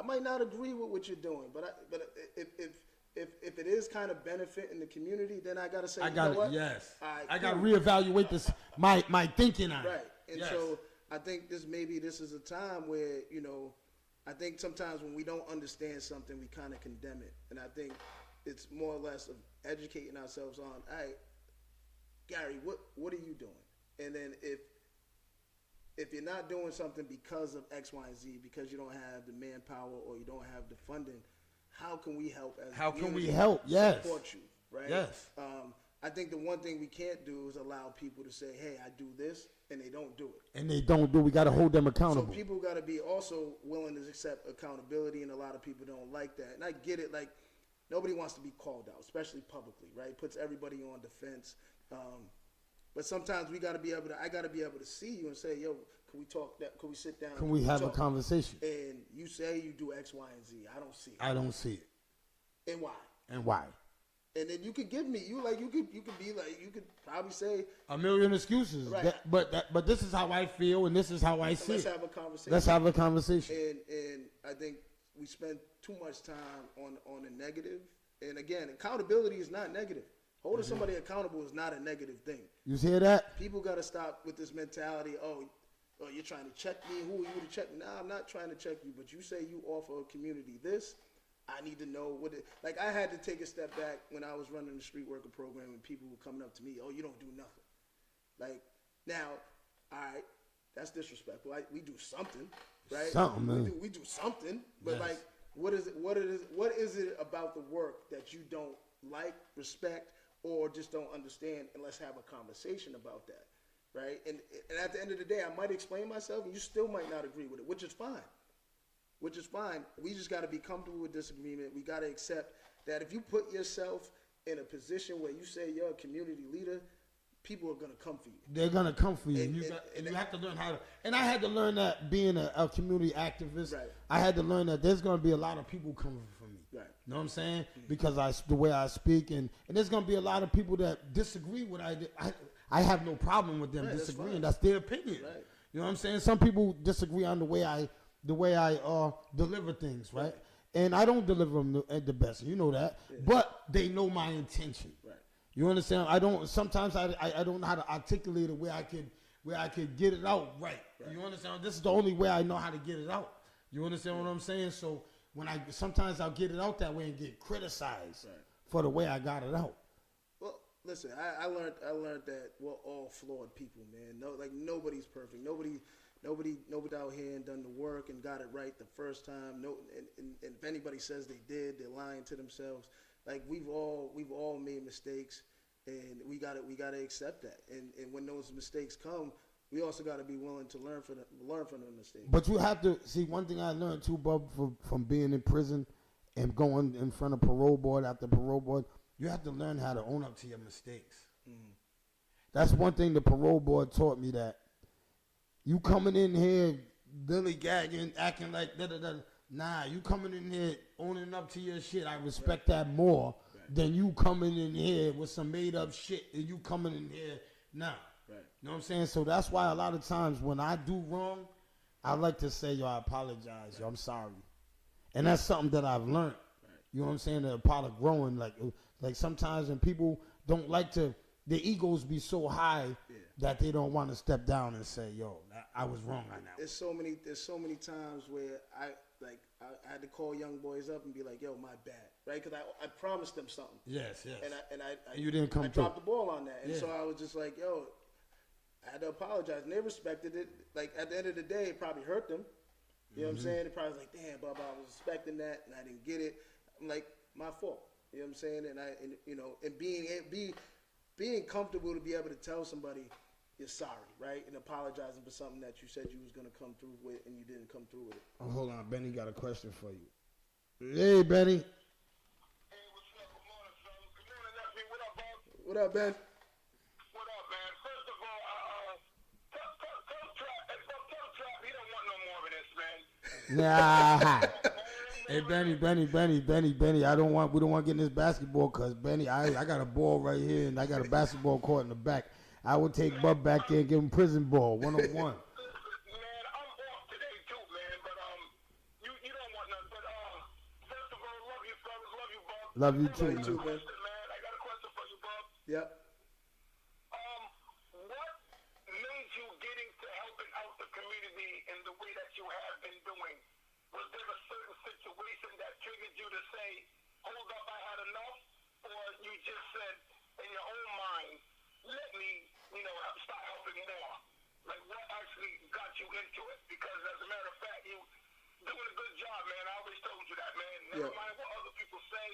might not agree with what you're doing, but if it is kind of benefiting the community, then I got to say,
I got it. Yes. I got to reevaluate this my thinking on it.
Right. And so I think this is a time where I think sometimes when we don't understand something, we kind of condemn it, and I think it's more or less of educating ourselves on, all right, Gary, what are you doing? And then if you're not doing something because of X, Y, and Z, because you don't have the manpower or you don't have the funding, how can we help?
Yes.
Support you, right?
Yes.
I think the one thing we can't do is allow people to say, hey, I do this, and they don't do it.
And they don't do it. We got to hold them accountable.
So people got to be also willing to accept accountability, and a lot of people don't like that. And I get it. Like, nobody wants to be called out, especially publicly, right? It puts everybody on defense. But sometimes I got to be able to see you and say, yo, can we talk? Can we sit down?
Can we have a conversation?
And you say you do X, Y, and Z. I don't see it.
I don't see it.
And why? And then you could give me you could probably say
a million excuses,
right?
But this is how I feel and this is how I see it.
Let's have a
conversation.
And I think we spend too much time on the negative. And again, accountability is not negative. Holding somebody accountable is not a negative thing.
You hear that?
People got to stop with this mentality. Oh, you're trying to check me. Who are you to check me? No, I'm not trying to check you. But you say you offer a community this. I need to know like I had to take a step back when I was running the street worker program and people were coming up to me, oh, you don't do nothing. Like, Now, all right, that's disrespectful. We do something, right?
Something, man.
We do something, but
Yes.
like, what is it about the work that you don't like, respect, or just don't understand? And let's have a conversation about that, right? And at the end of the day, I might explain myself, and you still might not agree with it, which is fine. Which is fine. We just got to be comfortable with disagreement. We got to accept that if you put yourself in a position where you say you're a community leader, people are going to come for you.
They're gonna come for you.
And-
You,
and-
got,
and
you
that-
have to learn how to. And I had to learn that being a community activist.
Right.
I had to learn that there's gonna be a lot of people coming for me.
Right.
You know what I'm saying? Because the way I speak, and there's gonna be a lot of people that disagree with I have no problem with them
Right, that's
disagreeing.
fine.
That's their opinion.
Right.
You know what I'm saying? Some people disagree on the way I deliver things, right? And I don't deliver them the best. You know that. But they know my intention.
Right.
You understand? Sometimes I don't know how to articulate it where I could get it out right. You understand? This is the only way I know how to get it out. You understand what I'm saying? So sometimes I'll get it out that way and get criticized for the way I got it out.
Well, listen, I learned that we're all flawed people, man. No, like nobody's perfect. Nobody out here and done the work and got it right the first time. No, and if anybody says they did, they're lying to themselves. Like we've all made mistakes, and we gotta accept that. And when those mistakes come, we also gotta be willing to learn from the mistakes.
But you have to see one thing I learned too, Bub, from being in prison and going in front of parole board after parole board. You have to learn how to own up to your mistakes. That's one thing the parole board taught me, that you coming in here dilly-gagging, acting like da-da-da. Nah, you coming in here owning up to your shit. I respect that more than you coming in here with some made-up shit and you coming in here. Nah.
Right.
You know what I'm saying? So that's why a lot of times when I do wrong, I like to say, yo, I apologize. Yo, I'm sorry. And that's something that I've learned. You know what I'm saying? The part of growing. Like sometimes when people don't like to, their egos be so high that they don't want to step down and say, yo, I was wrong on that.
There's so many times where I had to call young boys up and be like, yo, my bad, right? Because I promised them something.
Yes, yes.
And I
You didn't come
I
through.
dropped the ball on that. And
Yeah.
so I was just like, yo, I had to apologize. And they respected it. Like, at the end of the day, it probably hurt them. You know what I'm saying? It probably was like, damn, Bubba, I was expecting that, and I didn't get it. I'm like, my fault. You know what I'm saying? And being comfortable to be able to tell somebody you're sorry, right? And apologizing for something that you said you was going to come through with and you didn't come through with it.
Oh, hold on. Benny got a question for you. Hey, Benny.
Hey, what's up? Good morning, fellas. Good morning, nephew. What up, Bob?
What up, Ben?
What up, man? First of all, tell Trap, he don't want no more of this, man.
Nah. Hey, Benny. We don't want to get in this basketball because, Benny, I got a ball right here and I got a basketball court in the back. I would take Bub back there and give him prison ball, 1-on-1.
Man, I'm off today, too, man. But, you don't want none. But, first of all, love you, fellas. Love you, Bob.
Love you too,
Love you too,
man.
man.
I got a question for you, Bob.
Yep.
What made you getting to helping out the community in the way that you have been doing? Was there a certain situation that triggered you to say, hold up, I had enough? Or you just said, in your own mind, let me, start helping more? Like, what actually got you into it? Because as a matter of fact, you doing a good job, man. I always told you that, man. Never mind what other people say.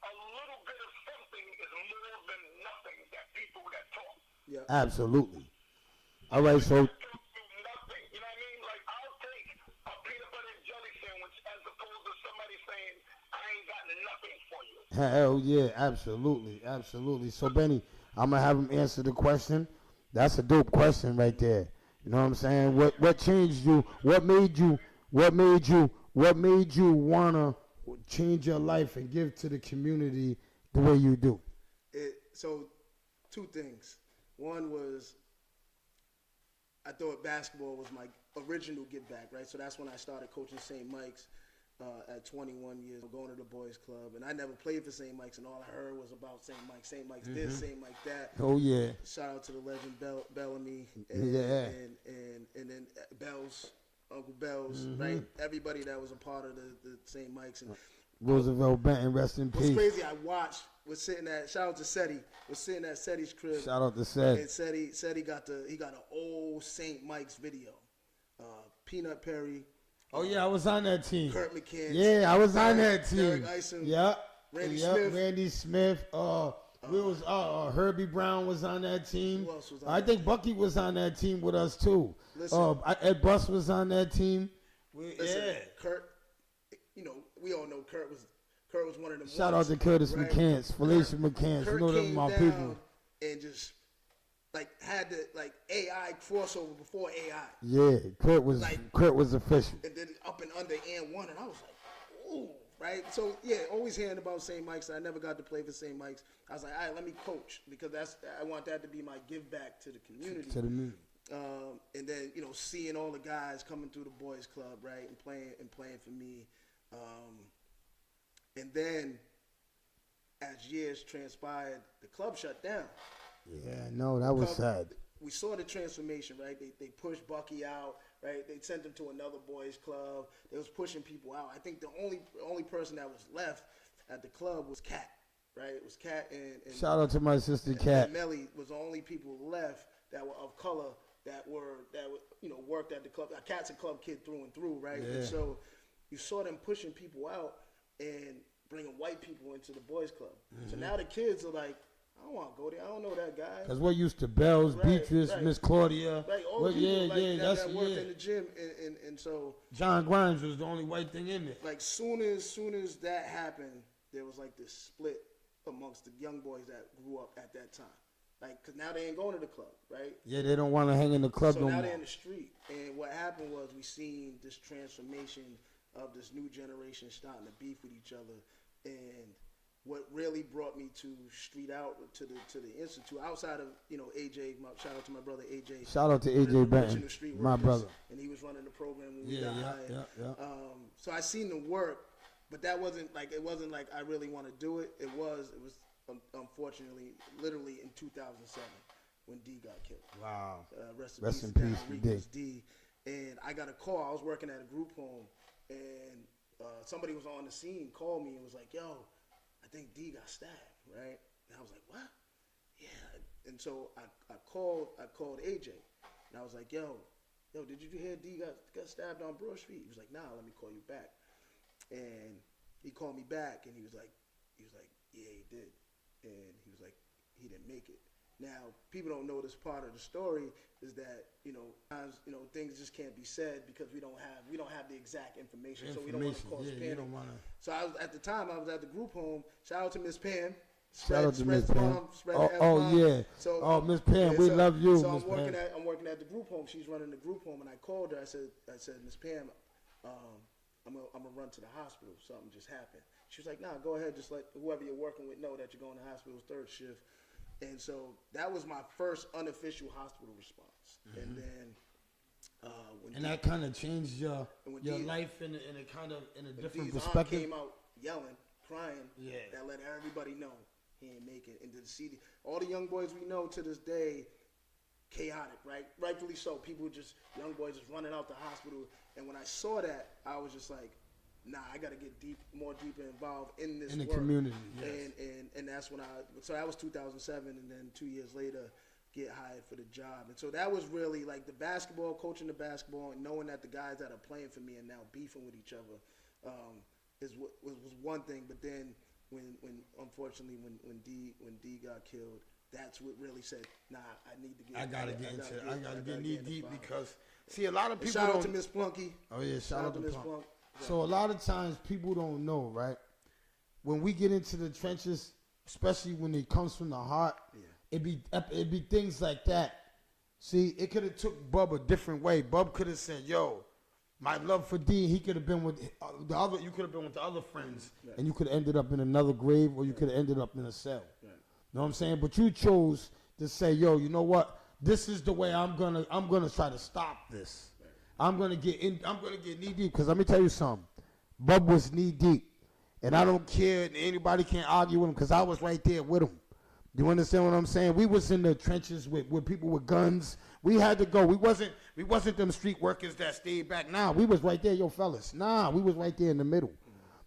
A little bit of something is more than nothing that people that talk.
Yep.
Absolutely. All right, so
Talk to nothing. You know what I mean? Like, I'll take a peanut butter and jelly sandwich as opposed to somebody saying, I ain't got nothing for you.
hell yeah, absolutely. So, Benny, I'm going to have him answer the question. That's a dope question right there. You know what I'm saying? What changed you? What made you want to change your life and give to the community the way you do?
So, two things. One was, I thought basketball was my original get back, right? So that's when I started coaching St. Mike's at 21 years, going to the boys club. And I never played for St. Mike's, and all I heard was about St. Mike's. St. Mike's this, St. Mike's that.
Oh, yeah.
Shout out to the legend Bellamy
Yeah.
and then Bells, Uncle Bells, right? Everybody that was a part of the St. Mike's. And
Roosevelt Benton, rest in
What's
peace.
crazy, was sitting at, shout out to Seti, was sitting at Seti's crib.
Shout out to Seth.
And Seti got an old St. Mike's video. Peanut Perry,
Oh yeah, I was on that team.
Kurt McCann.
Yeah, I was on that team.
Derek Eisen.
Yep.
Randy
Yep,
Smith.
Randy Smith. We was Herbie Brown was on that team.
Who else was on
I
that
think Bucky was on that team with us too.
Listen.
Ed Bus was on that team.
Listen, Kurt, you know, we all know Kurt was one of them.
Shout out
ones,
to Curtis
right?
McCants, Felicia McCants.
Kurt
You know them
came
my
down
people.
and just like had the like AI crossover before AI,
Yeah, Kurt was official.
and then up and under and one, and I was like, ooh, right. So yeah, always hearing about St. Mike's. I never got to play for St. Mike's. I was like, all right, let me coach because I want that to be my give back to the community.
To the moon.
And then seeing all the guys coming through the boys club, right, and playing for me, and then as years transpired, the club shut down.
Yeah, no, that was sad.
We saw the transformation, right? They pushed Bucky out, right? They sent him to another boys club. They was pushing people out. I think the only person that was left at the club was Cat, right? It was Cat and
Shout out to my sister Kat.
and Melly was the only people left that were of color that worked at the club. Cat's a club kid through and through, right?
Yeah.
And so you saw them pushing people out and bringing white people into the boys club. So now the kids are like, I don't want to go there. I don't know that guy.
Cause we're used to Bells,
Right,
Beatrice,
right.
Miss Claudia.
Right, all
Well,
the people that worked
yeah.
in the gym, and so
John Grimes was the only white thing in there.
like soon as that happened, there was like this split amongst the young boys that grew up at that time. Like, cause now they ain't going to the club, right?
Yeah, they don't want to hang in the club
So
no
now
more.
they're in the street, and what happened was we seen this transformation of this new generation starting to beef with each other, and what really brought me to Street Out to the institute outside of AJ. Shout out to my brother AJ.
Shout out to
the
AJ Benton,
original Street
my
Workers,
brother.
and he was running the program when we
Yeah,
got
yeah,
hired.
yeah.
So I seen the work, but it wasn't like I really want to do it. It was unfortunately literally in 2007 when D got killed.
Wow.
Rest
in
down
peace,
Rico's D. And I got a call. I was working at a group home, and somebody was on the scene, called me and was like, yo, I think D got stabbed, right? And I was like, what? Yeah. And so I called AJ, and I was like, yo, did you hear D got stabbed on Broad Street? He was like, nah, let me call you back. And he called me back, and he was like, yeah, he did. And he was like, he didn't make it. Now, people don't know this part of the story is that, sometimes, things just can't be said because we don't have the exact information. So we don't want to cause panic.
You don't want to.
So at the time I was at the group home. Shout out to Miss Pam.
Shout out to Miss Pam.
Oh
yeah.
So
Miss Pam, we love you,
So
Miss Pam.
I'm working at the group home. She's running the group home, and I called her. I said, Miss Pam, I'm gonna run to the hospital. Something just happened. She was like, nah, go ahead. Just let whoever you're working with know that you're going to hospital third shift. And so that was my first unofficial hospital response. And then when
that kind of changed your
D-
life in a different
D's aunt
perspective.
came out yelling, crying,
Yeah.
that let everybody know he ain't make it. And to see all the young boys we know to this day, chaotic, right? Rightfully so. Young boys just running out the hospital. And when I saw that, I was just like, nah, I got to get more deeper involved in this
In the
work.
community, yes.
And that's when so that was 2007, and then 2 years later, get hired for the job. And so that was really like the basketball, coaching the basketball, and knowing that the guys that are playing for me and now beefing with each other was one thing. But then when unfortunately when D got killed, that's what really said, nah, I need to get.
I gotta get knee deep
involved.
because see a lot of people
Shout out
don't.
to Miss Plunky.
Oh yeah, shout out to
Miss
Plunk.
Plunk.
So a lot of times people don't know, right? When we get into the trenches, especially when it comes from the heart, it be things like that. See, it could have took Bub a different way. Bub could have said, "Yo, my love for D." He could have been with the other. You could have been with the other friends, and you could have ended up in another grave, or you could have ended up in a cell. You know what I'm saying? But you chose to say, "Yo, you know what? This is the way I'm gonna try to stop this. I'm gonna get knee deep." Because let me tell you something. Bub was knee deep, and I don't care. And anybody can't argue with him because I was right there with him. You understand what I'm saying? We was in the trenches with people with guns. We had to go. We wasn't them street workers that stayed back. Nah, we was right there, yo fellas. Nah, we was right there in the middle.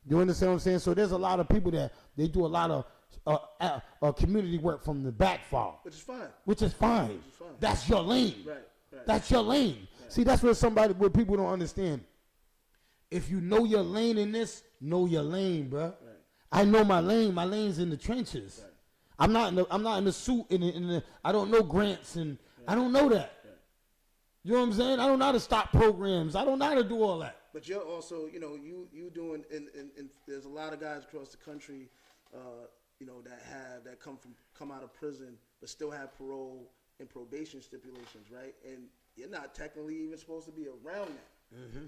You understand what I'm saying? So there's a lot of people that they do a lot of community work from the back far.
Which is fine.
Which is fine. That's your lane.
Right.
That's your lane. Right. See, that's what people don't understand. If you know your lane in this, know your lane, bro. Right. I know my lane. My lane's in the trenches. Right. I'm not in the suit. I don't know grants and I don't know that. Right. You know what I'm saying? I don't know how to stop programs. I don't know how to do all that.
But you're also, you doing, and there's a lot of guys across the country, that come out of prison, but still have parole and probation stipulations, right? And you're not technically even supposed to be around that. Mm-hmm.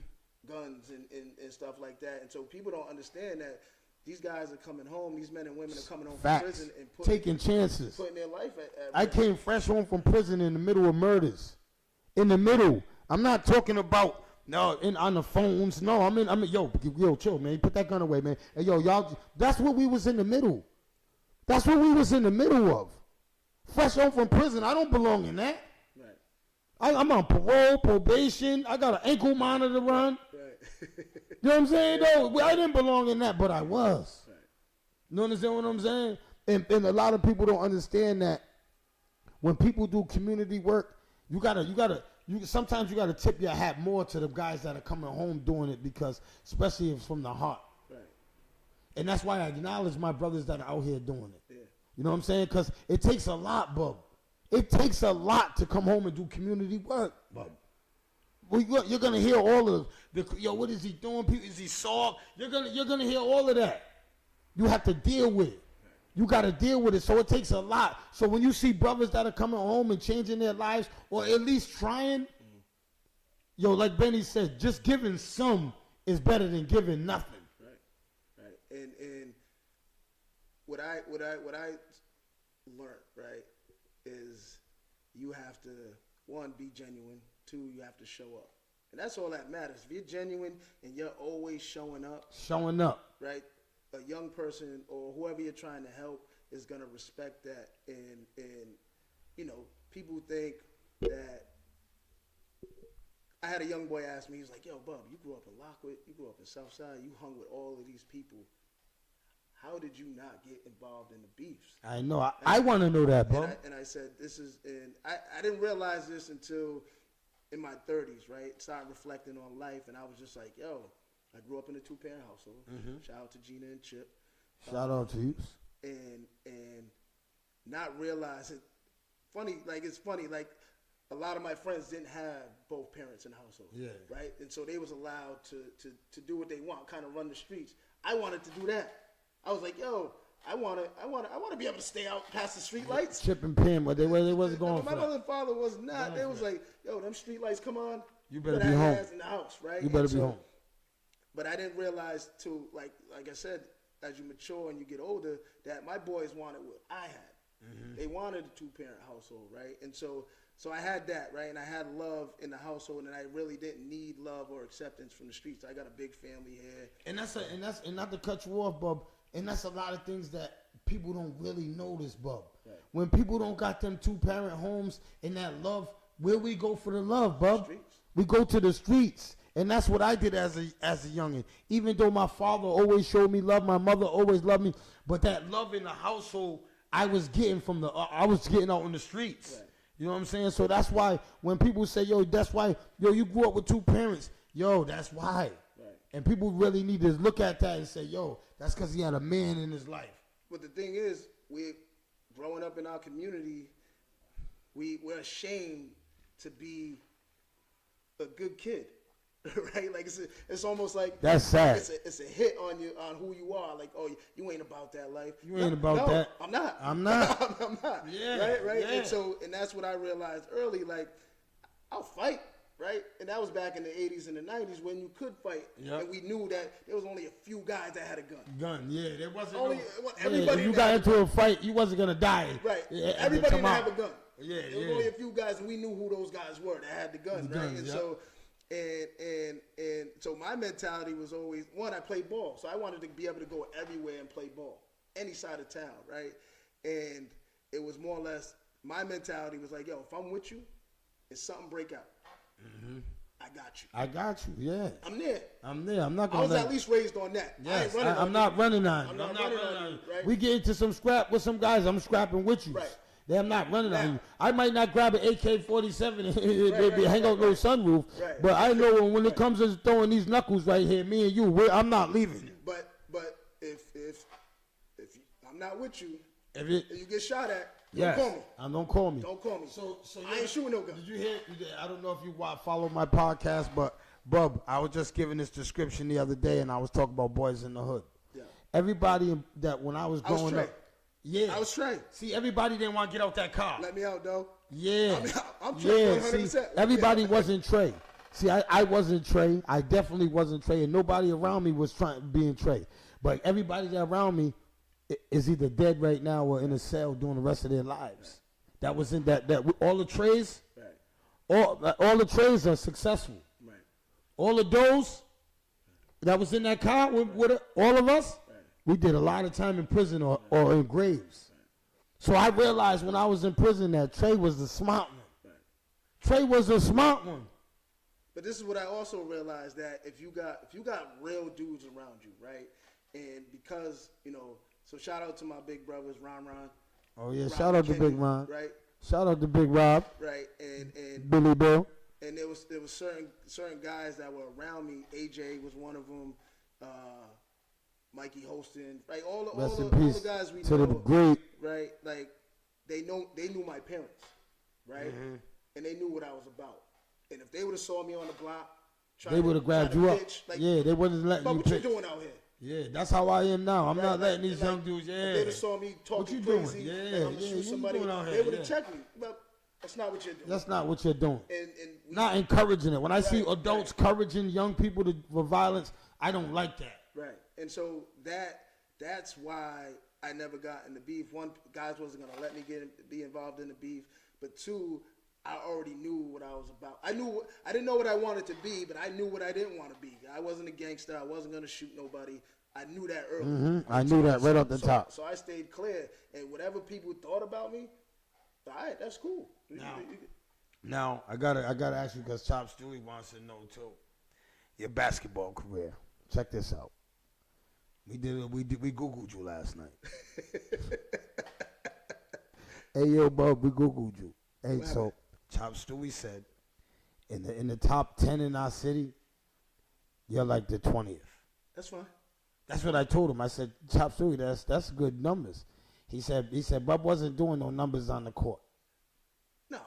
Guns and stuff like that. And so people don't understand that these guys are coming home, these men and women are coming home from prison and
taking chances.
Putting their life at risk.
I came fresh home from prison in the middle of murders. In the middle. I'm not talking about on the phones. No, yo, chill, man. Put that gun away, man. Hey, yo, y'all, that's what we was in the middle. That's what we was in the middle of. Fresh home from prison. I don't belong in that. Right. I'm on parole, probation. I got an ankle monitor to run. Right. You know what I'm saying? No, I didn't belong in that, but I was. Right. You understand what I'm saying? And a lot of people don't understand that when people do community work, sometimes you gotta tip your hat more to the guys that are coming home doing it, because especially if it's from the heart. Right. And that's why I acknowledge my brothers that are out here doing it. Yeah. You know what I'm saying? Because it takes a lot, bub. It takes a lot to come home and do community work, bub. Well, you're gonna hear all of what is he doing? Is he soft? You're gonna hear all of that. You have to deal with it. You got to deal with it. So it takes a lot. So when you see brothers that are coming home and changing their lives, or at least trying, like Benny said, just giving some is better than giving nothing.
Right. And what I learned, right, is you have to, one, be genuine. Two, you have to show up. And that's all that matters. If you're genuine and you're always showing up. Right. A young person or whoever you're trying to help is going to respect that. And people think that. I had a young boy ask me, he was like, yo, Bub, you grew up in Lockwood, you grew up in Southside, you hung with all of these people. How did you not get involved in the beefs?
I know. I want to know that, Bub.
And I said, I didn't realize this until in my 30s, right? Started reflecting on life, and I was just like, yo, I grew up in a 2-parent household. Mm-hmm. Shout out to Gina and Chip.
Shout out to you.
And not realizing, it's funny, like a lot of my friends didn't have both parents in the household. Yeah. Right? And so they was allowed to do what they want, kind of run the streets. I wanted to do that. I was like, yo, I want to be able to stay out past the street lights.
Chip and Pam, but they wasn't going for
my mother and father was not. They was like, yo, them street lights come on.
You better be home.
In the house, right?
You better be home.
But I didn't realize too, like I said, as you mature and you get older, that my boys wanted what I had. Mm-hmm. They wanted a 2-parent household, right? And so I had that, right? And I had love in the household, and I really didn't need love or acceptance from the streets. I got a big family here.
And and not to cut you off, Bub. And that's a lot of things that people don't really notice, Bub. Right. When people don't got them 2-parent homes and that love, where we go for the love, Bub? We go to the streets. And that's what I did as a youngin'. Even though my father always showed me love, my mother always loved me, but that love in the household I was getting out in the streets. Right. You know what I'm saying? So that's why when people say, yo, you grew up with 2 parents. Yo, that's why. Right. And people really need to look at that and say, yo, that's because he had a man in his life.
But the thing is, we growing up in our community, we're ashamed to be a good kid. Right, like it's almost like
that's sad.
It's a hit on you, on who you are. Like, oh, you ain't about that life.
You ain't about that.
I'm not.
I'm not.
I'm not.
Yeah.
Right.
Yeah.
And that's what I realized early. Like, I'll fight. Right, and that was back in the 80s and the 90s when you could fight, and we knew that there was only a few guys that had a gun.
There wasn't
everybody.
If you got into a fight, you wasn't gonna die.
Right. Everybody didn't have a gun. There was only a few guys, and we knew who those guys were that had the guns. Right, and so. And so my mentality was always, one, I played ball. So I wanted to be able to go everywhere and play ball, any side of town, right? And it was more or less, my mentality was like, yo, if I'm with you and something break out, I got you.
I got you. Yeah.
I'm there.
I'm there. I'm not
I
gonna.
was at least raised on that.
Yes,
I'm
not running on you.
I'm not running on you, right?
We get into some scrap with some guys. I'm scrapping with you.
Right.
I'm not running on
Now-
you. I might not grab an AK-47 and hang out no sunroof,
Right.
but I know when it comes to throwing these knuckles right here, me and you, I'm not leaving.
But if I'm not with you,
If it,
and you get shot at,
yes,
don't call me.
Don't call me.
Don't call me.
So
I ain't shooting no gun.
Did you hear? I don't know if you follow my podcast, but Bub, I was just giving this description the other day, and I was talking about boys in the hood.
Yeah.
Everybody that when I was
I was
growing
Trey.
up, yeah,
I was Trey.
See, everybody didn't want to get out that car.
Let me out, though.
Yeah,
I'm Trey
yeah.
100%.
See, everybody wasn't Trey. See, I wasn't Trey. I definitely wasn't Trey, and nobody around me was being Trey. But everybody that around me is either dead right now or in a cell doing the rest of their lives. That was in that all the Treys,
Right.
all the Treys are successful.
Right.
All of those that was in that car with all of us, we did a lot of time in prison or in graves. So I realized when I was in prison that Trey was the smart one. Trey was the smart one.
But this is what I also realized, that if you got real dudes around you, right? And because, so shout out to my big brothers, Ron.
Oh yeah,
Rob
shout out to
Kenny,
Big Ron.
Right.
Shout out to Big Rob.
Right. And
Billy Bill.
And there was certain guys that were around me. AJ was one of them. Mikey Holston, right? All
Rest in
the
peace
guys we
to
know,
the great.
right? Like they knew my parents, right?
Mm-hmm.
And they knew what I was about. And if they would have saw me on the block,
They would have grabbed you up.
pitch, like,
Yeah, they wouldn't let
but
you
what
pitch.
you doing out here?
Yeah, that's how I am now. I'm
Right,
not letting
like-
these
like,
young dudes. Yeah.
If they'd have saw me talking
you doing?
crazy,
Yeah,
like I'm gonna
yeah,
shoot
you
somebody,
doing out
they
here?
would have
Yeah.
checked me. But that's not what you're doing.
That's not what you're doing.
and we,
Not encouraging it. When I see
Right,
adults encouraging young people for violence, I don't like that.
right. And so that's why I never got in the beef. One, guys wasn't gonna let me be involved in the beef. But two, I already knew what I was about. I didn't know what I wanted to be, but I knew what I didn't want to be. I wasn't a gangster. I wasn't gonna shoot nobody. I knew that early.
I knew that right off the top.
So I stayed clear. And whatever people thought about me, all right, that's cool.
Now I gotta ask you because Chop Stewie wants to know too. Your basketball career. Check this out. We Googled you last night. Hey yo, bub, we Googled you. Hey, so Chop Stewie said in the top 10 in our city, you're like the 20th.
That's fine.
That's what I told him. I said, Chop Stewie, that's good numbers. He said, Bub wasn't doing no numbers on the court.
No.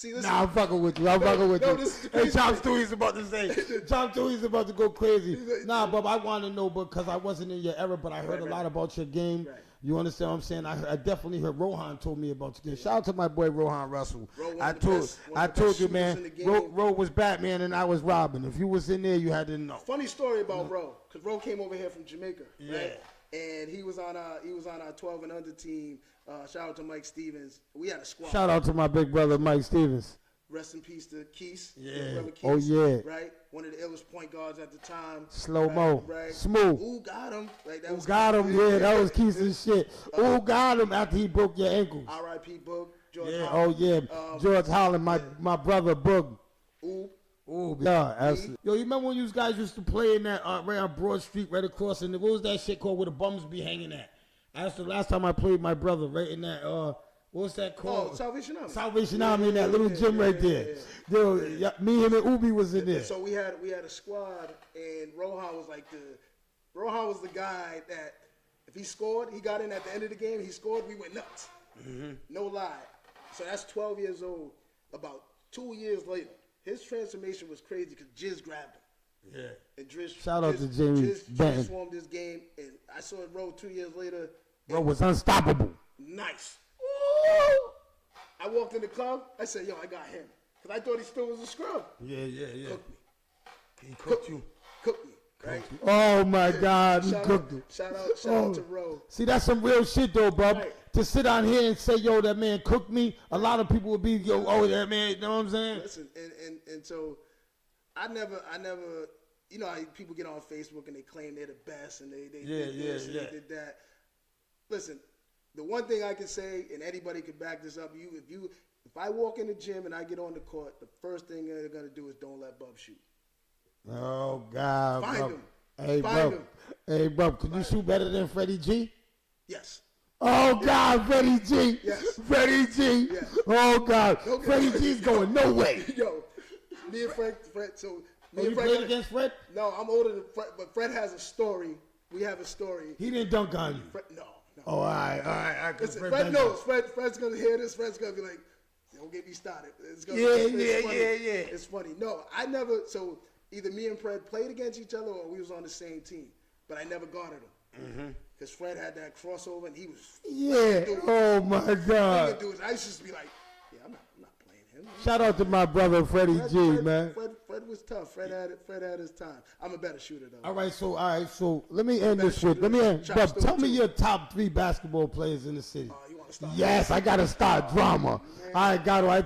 Listen.
Nah, I'm fucking with you. I'm fucking with you.
This is
Hey,
crazy.
Chop Stewie's about to say. Chop Stewie's about to go crazy. Nah, Bub, I want to know because I wasn't in your era, but I heard a lot about your game.
Right.
You understand what I'm saying? I definitely heard Rohan told me about your game. Shout out to my boy Rohan Russell.
Ro,
I told you, man.
in the game.
Ro was Batman and I was Robin. If you was in there, you had to know.
Funny story about Ro, because Ro came over here from Jamaica,
Yeah.
right? And he was on our 12 and under team. Shout out to Mike Stevens. We had a squad.
Shout out to my big brother Mike Stevens.
Rest in peace to Keese.
Yeah.
Brother Keese,
Oh, yeah.
Right? One of the illest point guards at the time.
Slow-mo.
Right?
Smooth.
Who got him? Like, that
Who
was
got him? Yeah, that was Keith's shit. Who got him after he broke your ankles?
R.I.P. Book. George
Yeah,
Howard.
oh yeah, George Holland, my brother Boog.
Ooh.
Oh yeah, absolutely. Yo, you remember when you guys used to play in that right on Broad Street, right across, and what was that shit called where the bums be hanging at? That's the last time I played my brother, right in that what's that called?
Oh, Salvation Army.
Salvation Army in that little gym right there.
Yeah.
Yo, yeah, me, him, and Ubi was in there.
So we had a squad, and Rohan was the guy that if he scored, he got in at the end of the game. He scored, we went nuts. No lie. So that's 12 years old. About 2 years later, his transformation was crazy because Jizz grabbed him.
Yeah.
And Driz,
Shout out to Jamie
Jizz
Benton.
transformed this game, and I saw it roll 2 years later.
Bro was unstoppable.
Nice. I walked in the club. I said, "Yo, I got him," because I thought he still was a scrub.
Yeah.
Cooked me.
He
Cooked me. Right.
Oh my God, he cooked it.
Shout out to Ro.
See, that's some real shit though, bub.
Right.
To sit on here and say, yo, that man cooked me, a lot of people would be, yo, oh, that man, you know what I'm saying?
Listen, and so I never, you know how people get on Facebook and they claim they're the best and they did this and they did that. Listen, the one thing I can say, and anybody can back this up, if I walk in the gym and I get on the court, the first thing they're gonna do is don't let Bub shoot.
Oh God,
Find
bro.
him.
Hey,
Find
bro.
him.
Hey, bro. Can you shoot better than Freddie G?
Yes.
Oh God, Freddie G.
Yes.
Freddie G.
Yes.
Oh God,
Okay.
Freddie G's going no way.
Yo, me and Fred. So me
Oh,
and
you
Fred.
played against Fred?
No, I'm older than Fred, but Fred has a story. We have a story.
He didn't dunk on you.
Fred, no.
Oh, all right. I can
Listen, Fred knows. Fred's gonna hear this. Fred's gonna be like, "Don't get me started." It's gonna, it's funny. It's funny. No, I never. So either me and Fred played against each other, or we was on the same team. But I never guarded him because Fred had that crossover, and he was.
Yeah. Oh my God.
I used to just be like, "Yeah, I'm not playing him."
Shout out to my brother Freddie G, man.
Fred was tough. Fred had his time. I'm a better shooter though.
All right, so let me end this with Bub, tell me your top 3 basketball players in the city.
You want to start?
Yes, I gotta start drama. I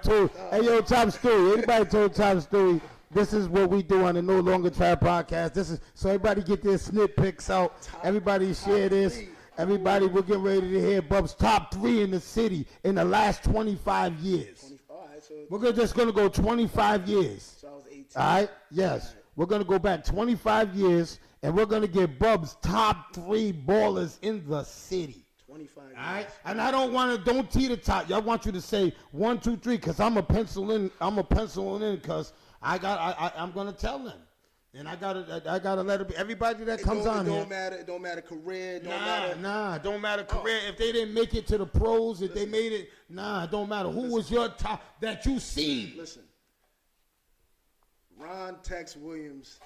told. Hey, yo, Top Stewie. Anybody told Top Stewie? This is what we do on the No Longer Try podcast. This is so everybody get their snip picks out. Everybody share this. Everybody, we're getting ready to hear Bub's top 3 in the city in the last 25 years.
All right, so
We're just gonna go 25 years.
I was 18.
All right? Yes. We're going to go back 25 years, and we're going to get Bub's top 3 ballers in the city.
25 years.
All right? And I don't tee the top. I want you to say 1, 2, 3, because I'm a pencil in because I'm going to tell them. And I gotta let it be. Everybody that comes on here.
It don't matter career.
Don't matter career. If they didn't make it to the pros, if they made it, it don't matter. Who was your top that you seen?
Listen. Ron Tex Williams.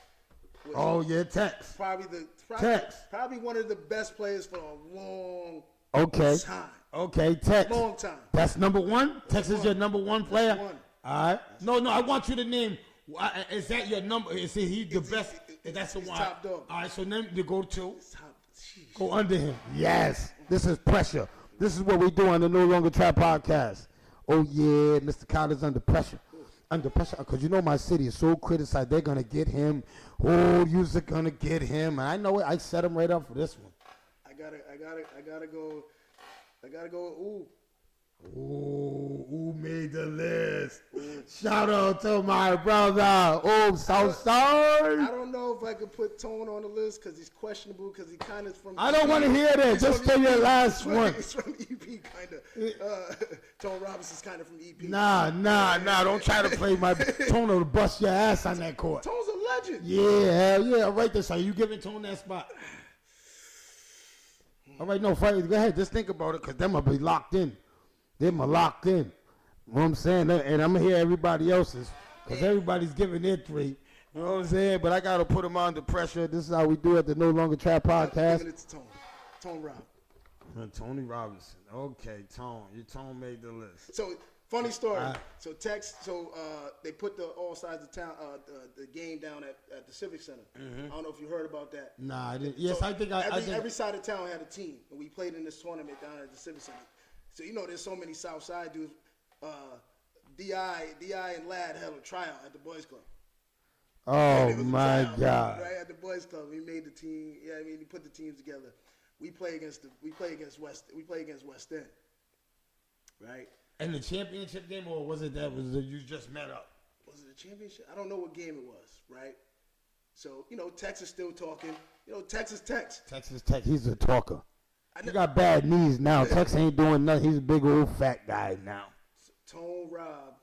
Tex.
Probably one of the best players for a long time.
Okay, Tex.
Long time.
That's number 1? Tex is your number 1 player?
Number 1.
All right. No, I want you to name. Is that your number? Is he the best? That's the one.
Top dog.
All right, so then you go to.
Jeez.
Go under him. Yes. This is pressure. This is what we do on the No Longer Trap podcast. Oh, yeah, Mr. Collins under pressure. Under pressure, because you know my city is so criticized. They're going to get him. Oh, you're going to get him. And I know it. I set him right up for this one.
I gotta go. Ooh.
Ooh, who made the list? Shout out to my brother. Oh, Southside.
I don't know if I could put Tone on the list because he's questionable because he kind of from.
I don't want to hear that. Just say your last one.
He's from EP, kind of. Tone Robinson's kind of from EP.
Nah. Don't try to play my Tone to bust your ass on that court.
Tone's a legend.
Yeah, hell yeah. All right, this. Are you giving Tone that spot? All right, no, fight. Go ahead. Just think about it because them will be locked in. Them are locked in. You know what I'm saying? And I'm going to hear everybody else's because everybody's giving their 3. You know what I'm saying? But I got to put them under pressure. This is how we do it at the No Longer Trap podcast.
Giving it to Tone. Tone Rob.
Tony Robinson. Okay, Tone. Your Tone made the list.
So, funny story. So they put the all sides of town, the game down at the Civic Center. I don't know if you heard about that.
Nah, I didn't. Yes,
So
I think
every side of town had a team, and we played in this tournament down at the Civic Center. So there's so many South Side dudes. Di and Lad held a tryout at the Boys Club.
Oh my God!
Right at the Boys Club, we made the team. Yeah, I mean, we put the teams together. We play against West End, right?
And the championship game, or was it you just met up?
Was it a championship? I don't know what game it was, right? So Texas still talking. Texas.
Texas Tech, he's a talker. He got bad knees now. Tex ain't doing nothing. He's a big old fat guy now.
Tone Rob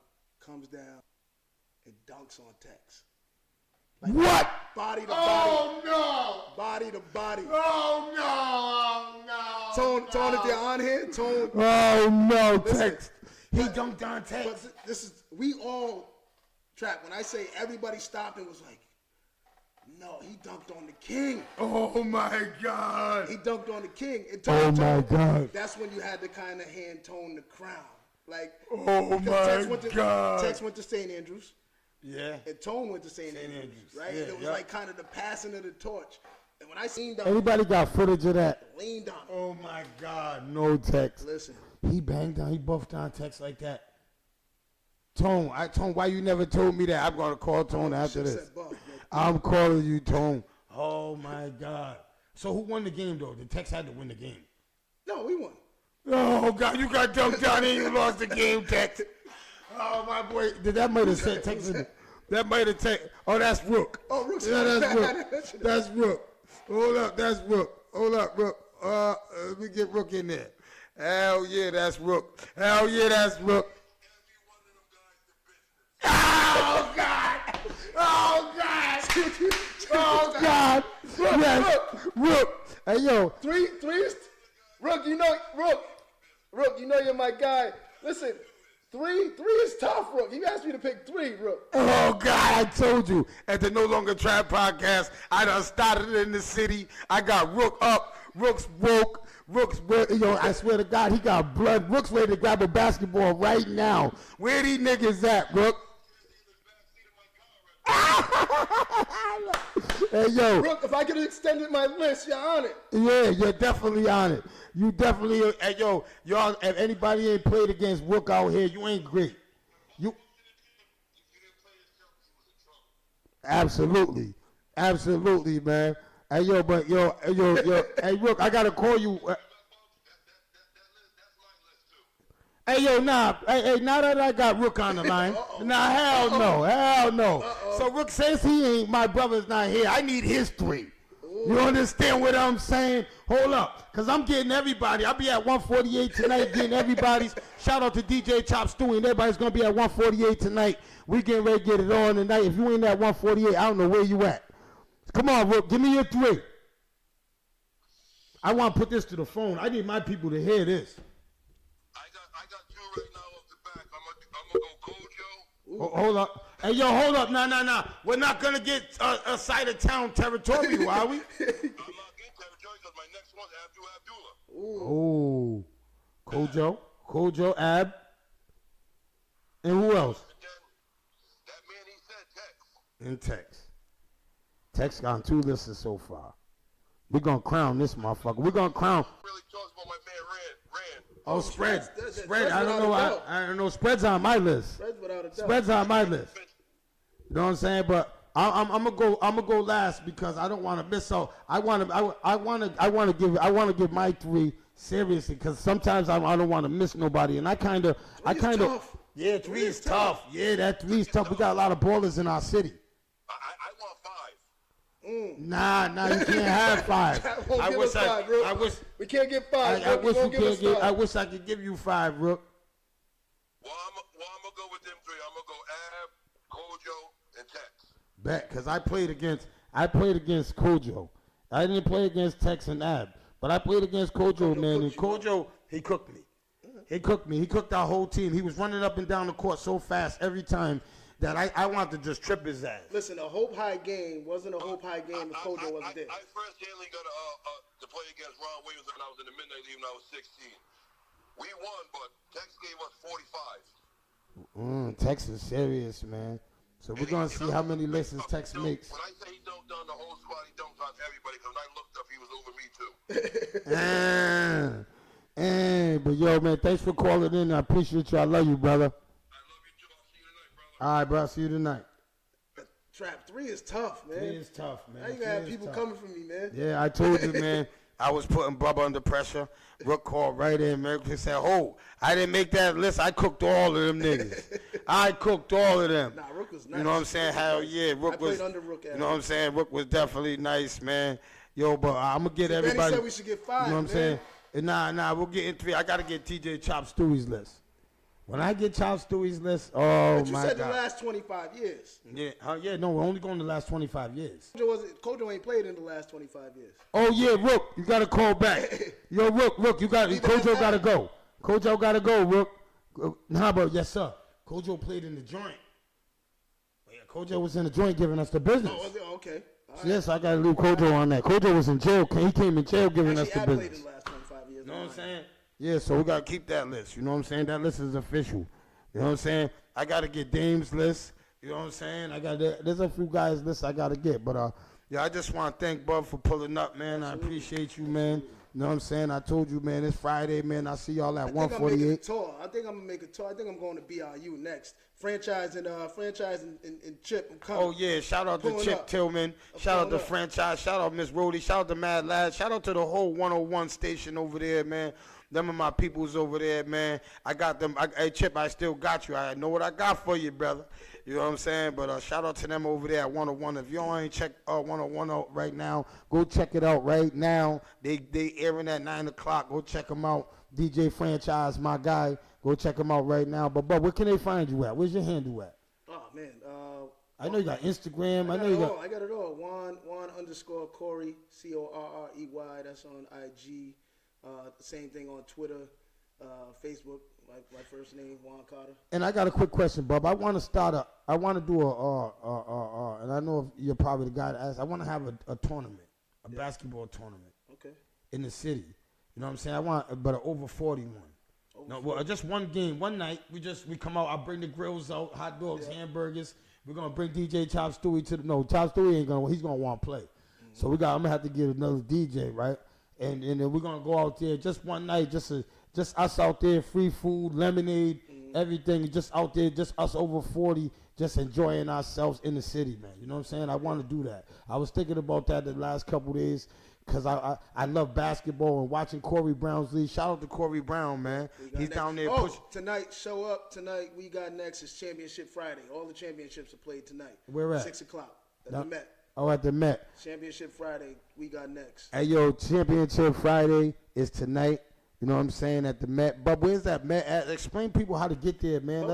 comes down and dunks on Tex.
What?
Body to body.
Oh no!
Body to body.
Oh no!
Tone, if you're on here, Tone.
Oh no,
Listen,
Tex. He dunked on Tex.
But this is we all trap. When I say everybody stopped and was like, no, he dunked on the king.
Oh my God!
He dunked on the king. And
Oh my God!
That's when you had to kind of hand Tone the crown. Like,
oh my God!
Tex went to St. Andrews.
Yeah.
And Tone went to St. Andrews, right?
Yeah,
it was like kind of the passing of the torch. And when I seen that,
anybody got footage of that?
Leaned on him.
Oh my God! No, Tex.
Listen,
he banged on, he buffed on Tex like that. Tone, why you never told me that? I'm gonna call Tone after this. I'm calling you, Tone. Oh my God! So who won the game though? The Tex had to win the game.
No, we won.
Oh, God, you got dunked down and you lost the game, Tex. Oh, my boy. That might have said Texas. That might have taken. Oh, that's Rook.
Oh, Rook's
Yeah, that's
bad.
Rook. That's Rook. Hold up, that's Rook. Hold up, Rook. Let me get Rook in there. Hell yeah, that's Rook. Hell yeah, that's Rook. Oh, God. Oh, God. Oh, God. Yes, Rook. Hey, yo.
Three is Rook. You know you're my guy. Listen, three is tough, Rook. You asked me to pick 3, Rook.
Oh, God, I told you. At the No Longer Trap podcast, I done started in the city. I got Rook up. Rook's woke. I swear to God, he got blood. Rook's ready to grab a basketball right now. Where these niggas at, Rook? Hey, yo.
Rook, if I could have extended my list, you're on it.
Yeah, you're definitely on it. You definitely, hey, yo, y'all, if anybody ain't played against Rook out here, you ain't great. You. Absolutely, man. Hey, yo, but yo, hey, Rook, I gotta call you. Hey, yo, nah, hey, now that I got Rook on the line, nah, hell no. So Rook says he ain't, my brother's not here. I need his 3. You understand what I'm saying? Hold up, because I'm getting everybody. I'll be at 148 tonight getting everybody's. Shout out to DJ Chop Stewie, and everybody's going to be at 148 tonight. We getting ready to get it on tonight. If you ain't at 148, I don't know where you at. Come on, Rook, give me your 3. I want to put this to the phone. I need my people to hear this.
I got 2 right now off the back. I'm gonna go Kojo.
Hold up. Hey, yo, hold up. Nah. We're not going to get a side of town territorial, are we?
I'm not getting territory because my next one's Abdullah.
Oh, Kojo, Ab. And who else?
That man he said Tex.
And Tex. Tex got 2 lists so far. We're going to crown this motherfucker. We're going to crown.
Really talks about my man Rand.
Oh, Spread.
That's
Spread. I don't
without
know.
a doubt.
I don't know. Spread's on my list.
Spread's without a doubt.
Spread's on my list. You know what I'm saying? But I'm gonna go last because I don't want to miss out. I want to give my 3 seriously because sometimes I don't want to miss nobody, and I kind of
tough.
Yeah, 3 is tough. Yeah, that 3 is tough. We got a lot of ballers in our city.
I want 5.
Nah, you can't have 5.
I wish we can't get 5.
I wish you can't get. I wish I could give you 5, Rook.
Well, I'm gonna go with them 3. I'm gonna go Ab, Kojo, and Tex.
Bet, because I played against Kojo. I didn't play against Tex and Ab, but I played against Kojo, man. And Kojo, he cooked me. He cooked our whole team. He was running up and down the court so fast every time that I wanted to just trip his ass.
Listen, a Hope High game wasn't a Hope High game if Kojo wasn't there.
I first handly got to play against Ron Williams when I was in the Midnight League when I was 16. We won, but Tex gave us 45.
Tex is serious, man. So we're going to see how many lessons Tex makes.
When I say he dunked on the whole squad, he dunked on everybody because when I looked up, he was over me too.
But yo, man, thanks for calling in. I appreciate you. I love you, brother.
I love you too. I'll see you tonight, brother.
All right, bro. I'll see you tonight.
Trap 3 is tough, man.
3 is tough, man.
Now you gonna have people coming for me, man.
Yeah, I told you, man. I was putting Bubba under pressure. Rook called right in, man. He said, I didn't make that list. I cooked all of them niggas. I cooked all of them.
Nah, Rook was nice.
You know what I'm saying? Hell yeah. Rook
I
was,
played under Rook.
you know what I'm saying? Rook was definitely nice, man. Yo, but I'm going to get everybody.
Benny said we should get 5,
you know what I'm
man.
saying? And nah, we'll get in 3. I got to get TJ Chop Stewie's list. When I get Chop Stewie's list,
But you
my
said
God.
the last 25 years.
Yeah, no, we're only going the last 25 years.
Kojo ain't played in the last 25 years.
Oh, yeah, Rook, you got to call back. Yo, Rook, you got Kojo got to go. Kojo got to go, Rook. Nah, but yes, sir. Kojo played in the joint. Oh, yeah, Kojo was in the joint giving us the business.
Oh, okay. All right.
Yes, I got to leave Kojo on that. Kojo was in jail. He came in jail giving us the
Actually, I
business.
played in the last 25 years.
You know what I'm saying? Yeah, so we got to keep that list. You know what I'm saying? That list is official. You know what I'm saying? I got to get Dame's list. You know what I'm saying? There's a few guys' lists I got to get. But, yeah, I just want to thank Bub for pulling up, man. I appreciate you, man. You know what I'm saying? I told you, man, it's Friday, man. I see y'all at 148.
I think I'm going to make a tour. I think I'm going to BRU next. Franchise and Chip. I'm coming.
Oh, yeah. Shout out to
Pulling
Chip
up.
Tillman. Shout out to Franchise. Shout out Miss Rhodey. Shout out to Mad Lads. Shout out to the whole 101 station over there, man. Them are my peoples over there, man. I got them. Hey, Chip, I still got you. I know what I got for you, brother. You know what I'm saying? But shout out to them over there at 101. If you ain't check 101 out right now, go check it out right now. They airing at 9 o'clock. Go check them out. DJ Franchise, my guy. Go check them out right now. But where can they find you at? Where's your handle at?
Oh man,
I know you got Instagram.
I got it all. Juan_Corey, Correy. That's on IG. Same thing on Twitter, Facebook. My first name, Juan Carter.
And I got a quick question, Bub. I want to do and I know you're probably the guy to ask. I want to have a tournament, a basketball tournament.
Okay.
In the city. You know what I'm saying? I want, but an over 40 one. Just one game, one night. We come out. I bring the grills out, hot dogs, hamburgers. We're gonna bring DJ Chop Stewie Chop Stewie ain't gonna. He's gonna want to play. Mm-hmm. So I'm gonna have to get another DJ, right? And then we're gonna go out there just one night, just us out there, free food, lemonade, everything, just out there, just us over 40, just enjoying ourselves in the city, man. You know what I'm saying? I want to do that. I was thinking about that the last couple days. Because I love basketball and watching Corey Brown's league. Shout out to Corey Brown, man. He's down there pushing.
Tonight, show up. Tonight, we got next is Championship Friday. All the championships are played tonight.
Where at?
6 o'clock at the Met.
Oh, at the Met.
Championship Friday, we got next.
Hey, yo, Championship Friday is tonight. You know what I'm saying? At the Met. But where's that Met at? Explain people how to get there, man.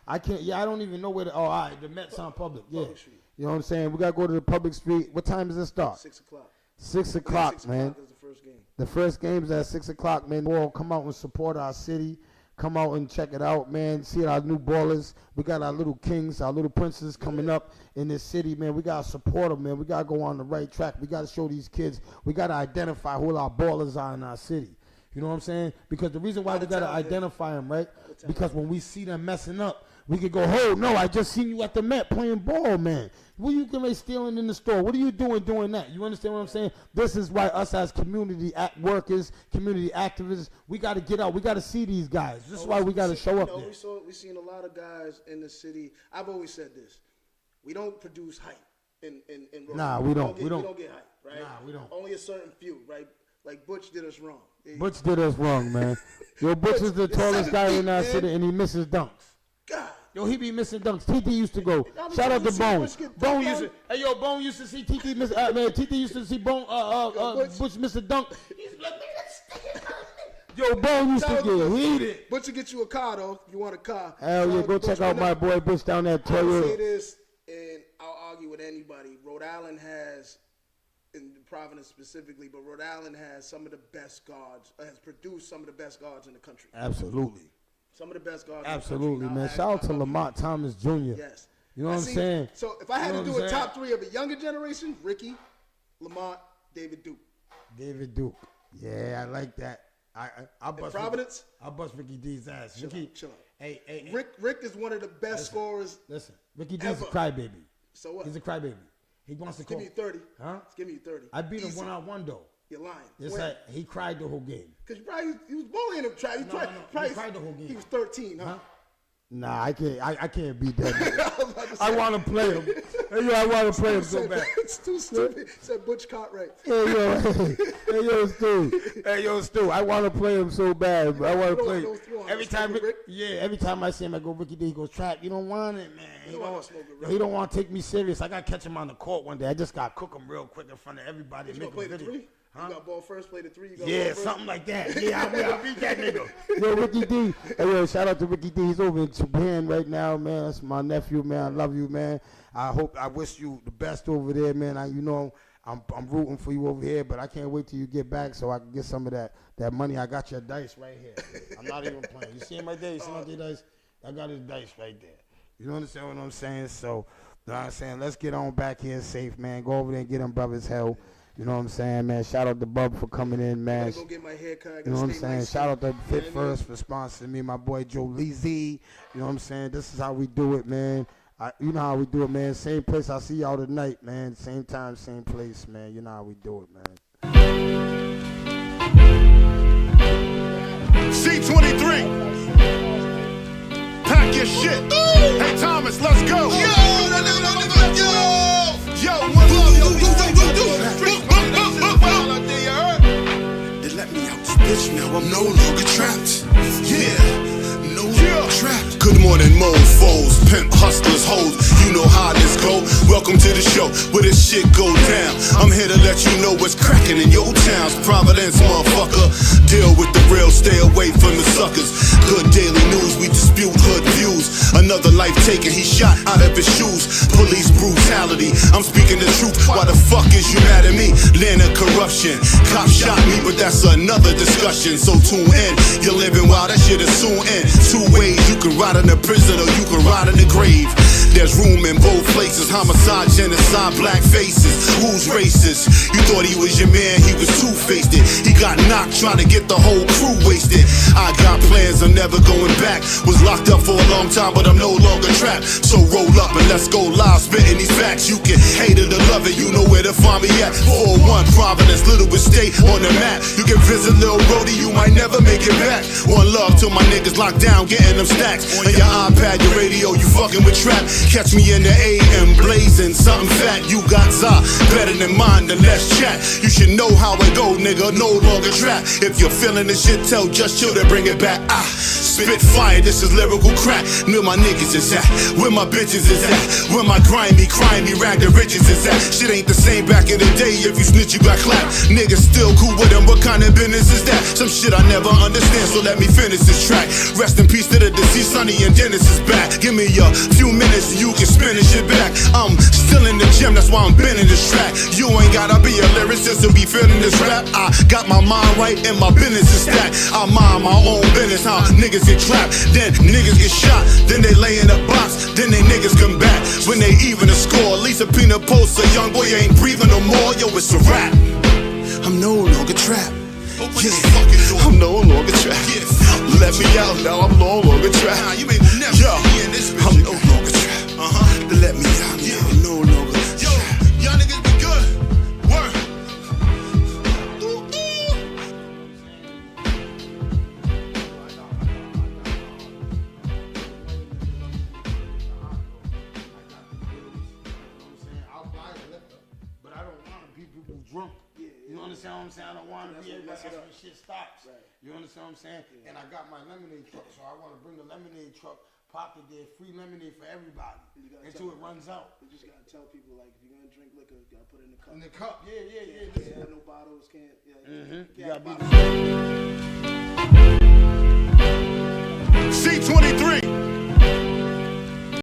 I don't even know where to. Oh, all right. The Met's on Public. Yeah. You know what I'm saying? We got to go to the Public Street. What time does it start?
6 o'clock.
6 o'clock,
6
man.
o'clock is the first game.
The first game's at 6 o'clock, man. We'll come out and support our city. Come out and check it out, man. See our new ballers. We got our little kings, our little princes coming up in this city, man. We got to support them, man. We got to go on the right track. We got to show these kids. We got to identify who our ballers are in our city. You know what I'm saying? Because the reason why we got to identify them, right? Because when we see them messing up, we could go, oh, no, I just seen you at the Met playing ball, man. What are you going to be stealing in the store? What are you doing that? You understand what I'm saying? This is why us as community workers, community activists, we got to get out. We got to see these guys. This is why we got to show up there.
We've seen a lot of guys in the city. I've always said this. We don't produce hype in
Nah, we don't.
We don't get hype, right?
Nah, we don't.
Only a certain few, right? Like Butch did us wrong.
Butch did us wrong, man. Yo, Butch is the tallest guy in our city, and he misses dunks.
God.
Yo, he be missing dunks. TT used to go. Shout out to Bone. Bone used to. Hey, yo, Bone used to see TT miss. Man, TT used to see Bone. Butch miss a dunk. He's like, man, that's Yo, Bone used to get heated.
Butch will get you a car though. If you want a car.
Hell yeah, go check out my boy Butch down there.
I'll say this, and I'll argue with anybody. Rhode Island has, in Providence specifically, but Rhode Island has some of the best guards. Has produced some of the best guards in the country.
Absolutely.
Some of the best guards.
Absolutely, man. Shout out to Lamont Thomas Jr.
Yes.
You know what I'm saying?
So if I had to do a top three of a younger generation, Ricky, Lamont, David Duke.
David Duke. Yeah, I like that. I bust
Providence.
I bust Ricky D's ass.
Chill out.
Hey.
Rick is one of the best scorers.
Listen, Ricky D's a crybaby.
So what?
He's a crybaby. He wants to
give me 30.
Huh?
Give me 30.
I beat him one-on-one though.
You're lying.
It's like he cried the whole game.
Because he was bullying him.
He cried the whole game.
He was 13, huh?
Nah, I can't beat that nigga. I want to play him. Hey, yo, I want to play him so bad.
It's too stupid. Said Butch Cartwright.
Hey, yo, Stu. I want to play him so bad. But I want to play him. Every time I see him, I go, Ricky D, he goes, Trap, you don't want it, man. He don't want to take me serious. I got to catch him on the court one day. I just got to cook him real quick in front of everybody.
You going to play the three? Huh? You got ball first, play the three.
Yeah, something like that. Yeah, I'll beat that nigga. Yo, Ricky D. Hey, yo, shout out to Ricky D. He's over in Japan right now, man. That's my nephew, man. I love you, man. I wish you the best over there, man. I'm rooting for you over here, but I can't wait till you get back so I can get some of that money. I got your dice right here. I'm not even playing. You see him right there? You see my dice? I got his dice right there. You understand what I'm saying? So, you know what I'm saying? Let's get on back here safe, man. Go over there and get them brothers help. You know what I'm saying, man? Shout out to Bub for coming in, man.
I'm gonna go get my hair cut.
You know what I'm saying? Shout out to Fit First for sponsoring me, my boy Joe Leezy. You know what I'm saying? This is how we do it, man. You know how we do it, man. Same place. I'll see y'all tonight, man. Same time, same place, man. You know how we do it, man.
C23. Pack your shit. Hey, Thomas, let's go. Yo, one love, yo, they let me out. bitch, now I'm no longer trapped. Yeah, no longer trapped. Good morning, mofos, pimp hustlers, hoes. You know how this go. Welcome to the show where this shit go down. I'm here to let you know what's cracking in your towns. Providence, motherfucker. Deal with the real, stay away from the suckers. Good daily news, we dispute hood views. Another life taken, he shot out of his shoes. Police brutality, I'm speaking the truth. Why the fuck is you mad at me? Land of corruption. Cop shot me, but that's another discussion. So tune in, you're living while that shit is soon end. Two ways, you can ride in the prison or you can ride in the grave. There's room in both places. Homicide, genocide, black faces. Who's racist? You thought he was your man, he was two-faced it. He got knocked trying to get the whole crew wasted. I got plans, I'm never going back. Was locked up for a long time, but I'm no longer trapped. So roll up and let's go live, spitting these facts. You can hate it or love it, you know where to find me at. 401 Providence, Littlewoods State on the map. You can visit Lil Brody, you might never make it back. One love to my niggas locked down, getting them stacks. On your iPad, your radio, you fucking with trap. Catch me in the AM, blazing something fat. You got za, better than mine, then let's chat. You should know how it go, nigga, no longer trap. If you're feeling this shit, tell Just Chill to bring it back. Spit fire, this is lyrical crack. Where my niggas is at, where my bitches is at, where my grimy, rag the riches is at. Shit ain't the same back in the day, if you snitch you got clapped. Niggas still cool with them, what kind of business is that? Some shit I never understand, so let me finish this track. Rest in peace to the deceased, Sonny and Dennis is back. Give me a few minutes and you can spin this shit back. I'm still in the gym, that's why I'm bending this track. You ain't gotta be a lyricist to be feeling this rap. I got my mind right and my business is stacked. I mind my own business, how niggas get clapped, then niggas get shot, then they lay in a box, then they niggas come back. When they even a score, Lisa Pina posts a young boy ain't breathing no more. Yo, it's a rap. I'm no longer trapped. Yeah, I'm no longer trapped. Let me out now, I'm no longer trapped. Yo, I'm no longer trapped. Let me out now, I'm no longer trapped. Yo, y'all niggas be good. Word.
But I don't want to be people drunk. You understand what I'm saying? I don't want to be everybody else when shit stops. You understand what I'm saying? And I got my lemonade truck, so I want to bring the lemonade truck, pop it there, free lemonade for everybody until it runs out.
You just gotta tell people, like, if you're gonna drink liquor, you gotta put it in the cup.
In the cup, yeah.
Can't have no bottles, can't. Yeah,
You gotta be
C23.